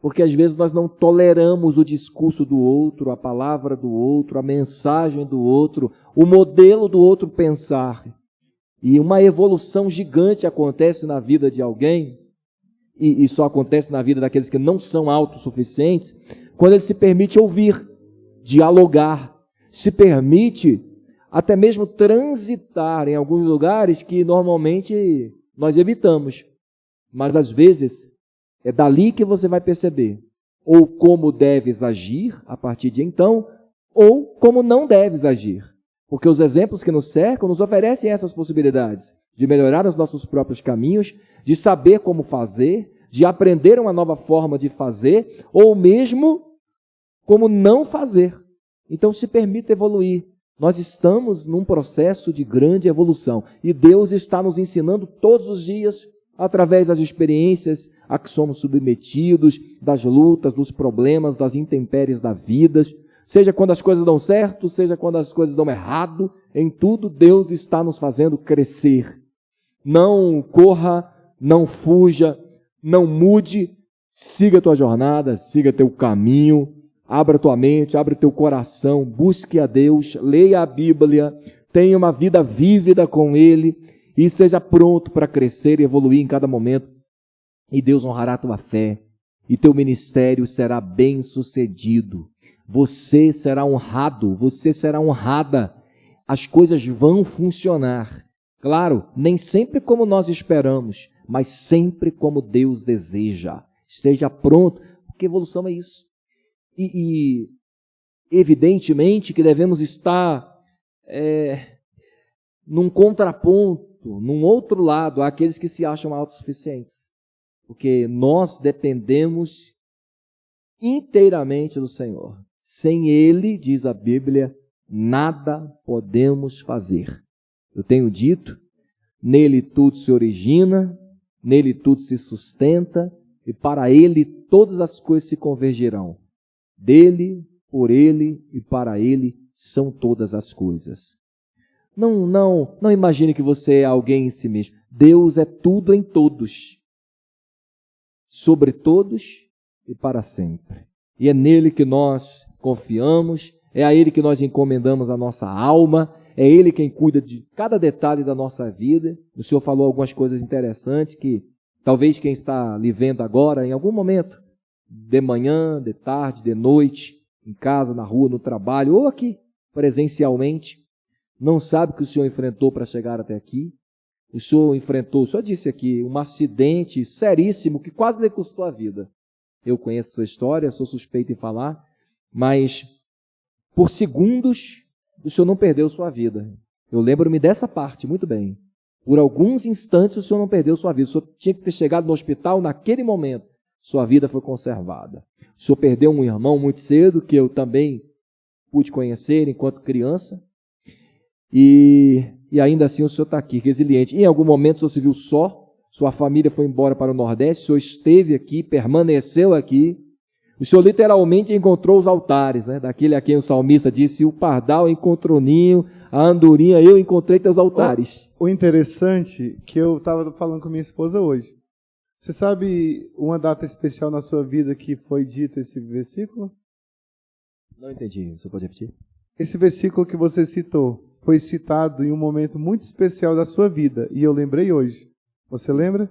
porque às vezes nós não toleramos o discurso do outro, a palavra do outro, a mensagem do outro, o modelo do outro pensar. E uma evolução gigante acontece na vida de alguém, e só acontece na vida daqueles que não são autossuficientes, quando ele se permite ouvir, dialogar, se permite até mesmo transitar em alguns lugares que normalmente nós evitamos, mas às vezes é dali que você vai perceber ou como deves agir a partir de então, ou como não deves agir, porque os exemplos que nos cercam nos oferecem essas possibilidades de melhorar os nossos próprios caminhos, de saber como fazer, de aprender uma nova forma de fazer, ou mesmo como não fazer. Então se permita evoluir. Nós estamos num processo de grande evolução e Deus está nos ensinando todos os dias, através das experiências a que somos submetidos, das lutas, dos problemas, das intempéries da vida, seja quando as coisas dão certo, seja quando as coisas dão errado, em tudo Deus está nos fazendo crescer. Não corra, não fuja, não mude, siga a tua jornada, siga teu caminho, abra tua mente, abra teu coração, busque a Deus, leia a Bíblia, tenha uma vida vívida com Ele e seja pronto para crescer e evoluir em cada momento. E Deus honrará a tua fé e teu ministério será bem sucedido. Você será honrado, você será honrada. As coisas vão funcionar. Claro, nem sempre como nós esperamos, mas sempre como Deus deseja. Esteja pronto, porque evolução é isso. E evidentemente que devemos estar num contraponto, num outro lado, àqueles que se acham autossuficientes. Porque nós dependemos inteiramente do Senhor. Sem Ele, diz a Bíblia, nada podemos fazer. Eu tenho dito, nele tudo se origina, nele tudo se sustenta, e para Ele todas as coisas se convergirão. Dele, por Ele e para Ele são todas as coisas. Não imagine que você é alguém em si mesmo. Deus é tudo em todos, sobre todos e para sempre. E é nele que nós confiamos, é a Ele que nós encomendamos a nossa alma, é Ele quem cuida de cada detalhe da nossa vida. O Senhor falou algumas coisas interessantes que talvez quem está lhe vendo agora, em algum momento, de manhã, de tarde, de noite, em casa, na rua, no trabalho, ou aqui, presencialmente, não sabe o que o senhor enfrentou para chegar até aqui. O senhor disse aqui, um acidente seríssimo que quase lhe custou a vida. Eu conheço a sua história, sou suspeito em falar, mas por segundos o senhor não perdeu sua vida. Eu lembro-me dessa parte muito bem. Por alguns instantes o senhor não perdeu sua vida. O senhor tinha que ter chegado no hospital naquele momento. Sua vida foi conservada. O senhor perdeu um irmão muito cedo, que eu também pude conhecer enquanto criança. E ainda assim o senhor está aqui, resiliente. Em algum momento o senhor se viu só, sua família foi embora para o Nordeste, o senhor esteve aqui, permaneceu aqui. O senhor literalmente encontrou os altares, né? Daquele a quem o salmista disse, o pardal encontrou ninho, a andorinha eu encontrei teus altares. O interessante que eu estava falando com minha esposa hoje. Você sabe uma data especial na sua vida que foi dito esse versículo? Não entendi, você pode repetir? Esse versículo que você citou foi citado em um momento muito especial da sua vida, e eu lembrei hoje. Você lembra?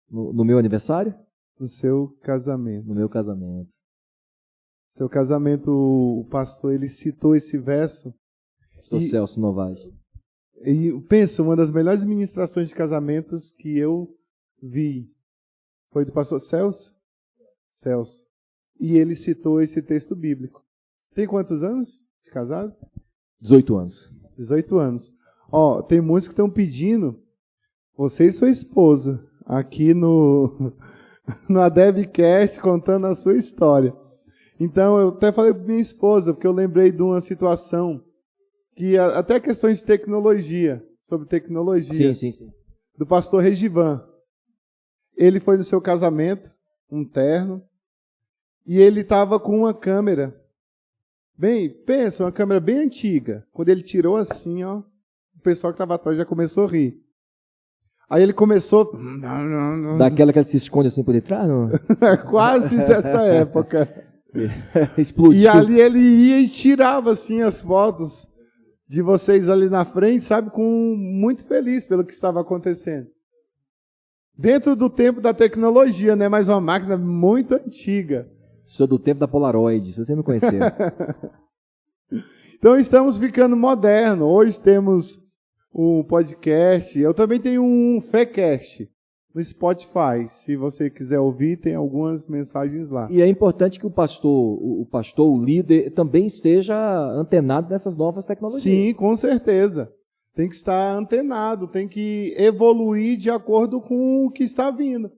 No meu aniversário? No seu casamento. No meu casamento. Seu casamento, o pastor, ele citou esse verso. Sou Celso Novaes. E pensa, uma das melhores ministrações de casamentos que eu vi foi do pastor Celso. Celso. E ele citou esse texto bíblico. Tem quantos anos de casado? 18 anos. 18 anos. Ó, tem muitos que estão pedindo, você e sua esposa, aqui no Adevcast, contando a sua história. Então, eu até falei para minha esposa, porque eu lembrei de uma situação, que até questões de tecnologia, sobre tecnologia, Sim. do pastor Regivan. Ele foi no seu casamento, um terno, e ele estava com uma câmera. Bem, pensa, uma câmera bem antiga. Quando ele tirou assim, ó, o pessoal que estava atrás já começou a rir. Aí ele começou... Daquela que ela se esconde assim por detrás? Não? Quase dessa época. Explodiu. E ali ele ia e tirava assim as fotos de vocês ali na frente, sabe, muito feliz pelo que estava acontecendo. Dentro do tempo da tecnologia, né? Mas uma máquina muito antiga. Sou do tempo da Polaroid, se você não conhecer. Então estamos ficando modernos. Hoje temos um podcast. Eu também tenho um Fecast no Spotify. Se você quiser ouvir, tem algumas mensagens lá. E é importante que o pastor, o líder, também esteja antenado nessas novas tecnologias. Sim, com certeza. Tem que estar antenado, tem que evoluir de acordo com o que está vindo.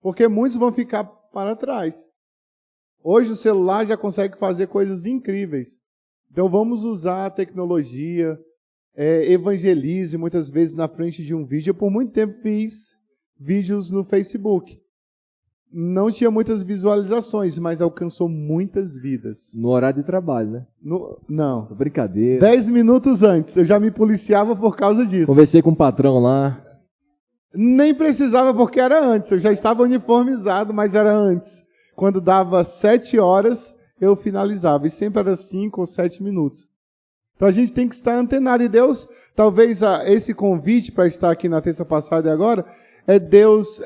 Porque muitos vão ficar para trás. Hoje o celular já consegue fazer coisas incríveis. Então vamos usar a tecnologia, evangelize muitas vezes na frente de um vídeo. Eu por muito tempo fiz vídeos no Facebook. Não tinha muitas visualizações, mas alcançou muitas vidas. No horário de trabalho, né? Não. Brincadeira. 10 minutos antes. Eu já me policiava por causa disso. Conversei com o patrão lá. Nem precisava porque era antes. Eu já estava uniformizado, mas era antes. Quando dava 7 horas, eu finalizava. E sempre era 5 ou 7 minutos. Então a gente tem que estar antenado. E Deus, talvez esse convite para estar aqui na terça passada e agora, é Deus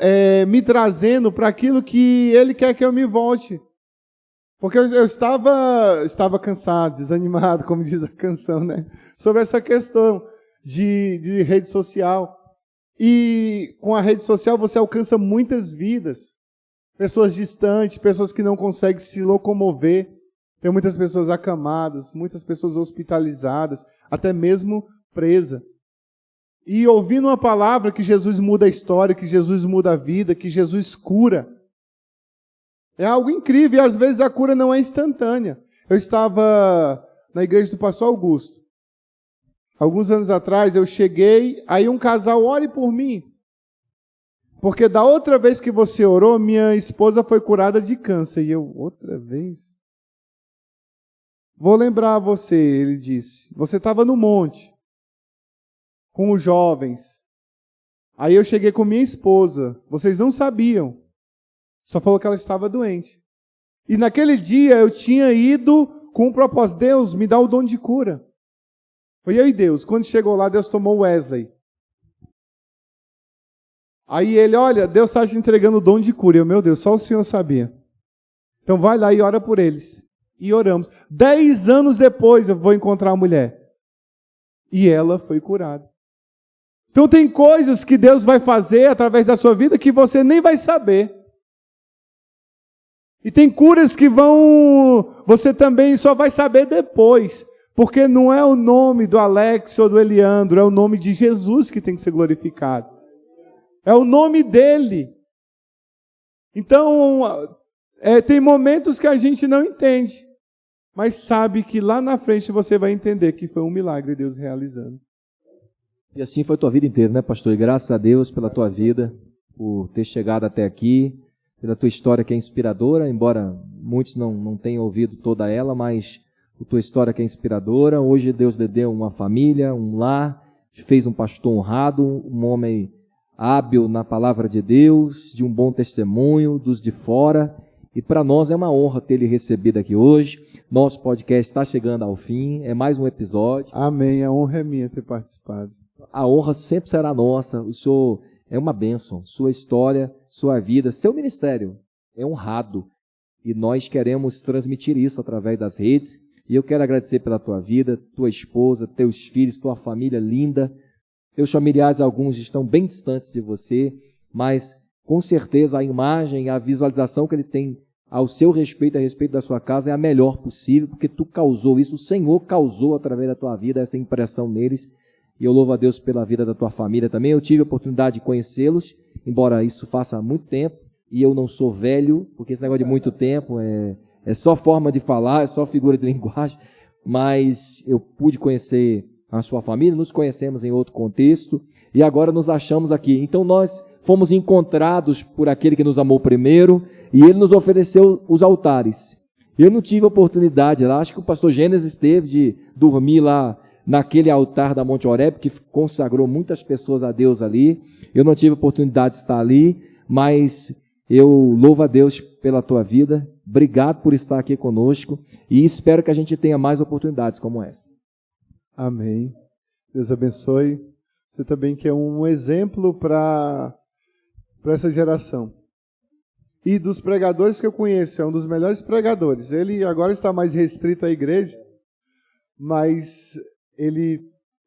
me trazendo para aquilo que Ele quer que eu me volte. Porque eu estava cansado, desanimado, como diz a canção, né? Sobre essa questão de rede social. E com a rede social você alcança muitas vidas. Pessoas distantes, pessoas que não conseguem se locomover. Tem muitas pessoas acamadas, muitas pessoas hospitalizadas, até mesmo presas. E ouvindo uma palavra que Jesus muda a história, que Jesus muda a vida, que Jesus cura. É algo incrível e às vezes a cura não é instantânea. Eu estava na igreja do pastor Augusto. Alguns anos atrás eu cheguei, aí um casal, ore por mim. Porque da outra vez que você orou, minha esposa foi curada de câncer. E eu, outra vez? Vou lembrar você, ele disse. Você estava no monte, com os jovens. Aí eu cheguei com minha esposa. Vocês não sabiam. Só falou que ela estava doente. E naquele dia eu tinha ido com o propósito, Deus, me dá o dom de cura. Foi eu e Deus. Quando chegou lá, Deus tomou Wesley. Aí ele, olha, Deus está te entregando o dom de cura. Eu, meu Deus, só o Senhor sabia. Então vai lá e ora por eles. E oramos. 10 anos depois eu vou encontrar a mulher. E ela foi curada. Então tem coisas que Deus vai fazer através da sua vida que você nem vai saber. E tem curas que você também só vai saber depois. Porque não é o nome do Alex ou do Eliandro, é o nome de Jesus que tem que ser glorificado. É o nome dele. Então, tem momentos que a gente não entende. Mas sabe que lá na frente você vai entender que foi um milagre Deus realizando. E assim foi a tua vida inteira, né, pastor? E graças a Deus pela tua vida, por ter chegado até aqui, pela tua história que é inspiradora, embora muitos não tenham ouvido toda ela, mas a tua história que é inspiradora. Hoje Deus lhe deu uma família, um lar, te fez um pastor honrado, um homem hábil na palavra de Deus, de um bom testemunho, dos de fora. E para nós é uma honra ter lhe recebido aqui hoje. Nosso podcast está chegando ao fim, é mais um episódio. Amém, a honra é minha ter participado. A honra sempre será nossa. O Senhor é uma bênção. Sua história, sua vida, seu ministério é honrado. E nós queremos transmitir isso através das redes. E eu quero agradecer pela tua vida, tua esposa, teus filhos, tua família linda. Teus familiares, alguns estão bem distantes de você, mas com certeza a imagem, a visualização que ele tem ao seu respeito, a respeito da sua casa, é a melhor possível, porque tu causou isso, o Senhor causou através da tua vida essa impressão neles. E eu louvo a Deus pela vida da tua família também. Eu tive a oportunidade de conhecê-los, embora isso faça muito tempo, e eu não sou velho, porque esse negócio de muito tempo é só forma de falar, é só figura de linguagem, mas eu pude conhecer a sua família, nos conhecemos em outro contexto, e agora nos achamos aqui. Então nós fomos encontrados por aquele que nos amou primeiro, e ele nos ofereceu os altares. Eu não tive a oportunidade lá, acho que o pastor Gênesis teve de dormir lá naquele altar da Monte Horebe, que consagrou muitas pessoas a Deus ali. Eu não tive a oportunidade de estar ali, mas eu louvo a Deus pela tua vida. Obrigado por estar aqui conosco e espero que a gente tenha mais oportunidades como essa. Amém. Deus abençoe. Você também que é um exemplo para essa geração. E dos pregadores que eu conheço, é um dos melhores pregadores. Ele agora está mais restrito à igreja, mas ele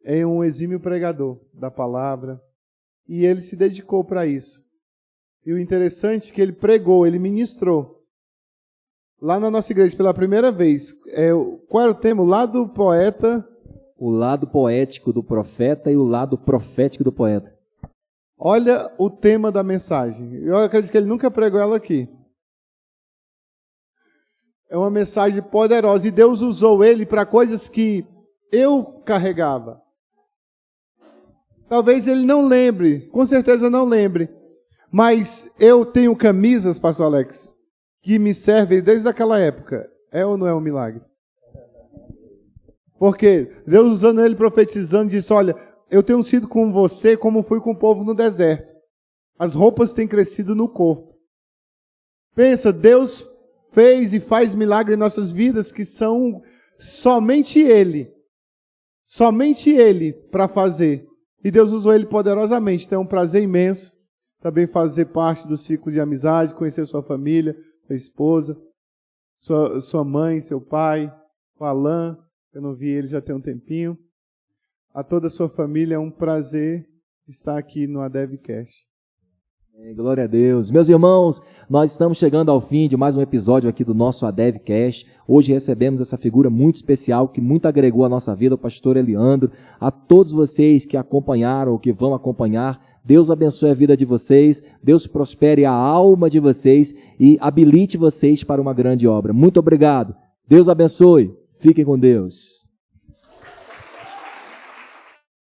é um exímio pregador da palavra e ele se dedicou para isso. E o interessante é que ele pregou, ele ministrou lá na nossa igreja pela primeira vez. Qual era o tema? O lado poeta. O lado poético do profeta e o lado profético do poeta. Olha o tema da mensagem. Eu acredito que ele nunca pregou ela aqui. É uma mensagem poderosa e Deus usou ele para coisas que eu carregava. Talvez ele não lembre, com certeza não lembre, mas eu tenho camisas, pastor Alex, que me servem desde aquela época. É ou não é um milagre? Porque Deus usando ele, profetizando, disse, olha, eu tenho sido com você como fui com o povo no deserto. As roupas têm crescido no corpo. Pensa, Deus fez e faz milagre em nossas vidas que são somente Ele para fazer. E Deus usou Ele poderosamente. Então é um prazer imenso também fazer parte do ciclo de amizade, conhecer sua família, sua esposa, sua mãe, seu pai, o Alan, eu não vi ele já tem um tempinho. A toda a sua família, é um prazer estar aqui no ADEVcast. Glória a Deus. Meus irmãos, nós estamos chegando ao fim de mais um episódio aqui do nosso ADEVcast. Hoje recebemos essa figura muito especial que muito agregou à nossa vida, o pastor Eliandro. A todos vocês que acompanharam ou que vão acompanhar, Deus abençoe a vida de vocês, Deus prospere a alma de vocês e habilite vocês para uma grande obra. Muito obrigado. Deus abençoe. Fiquem com Deus.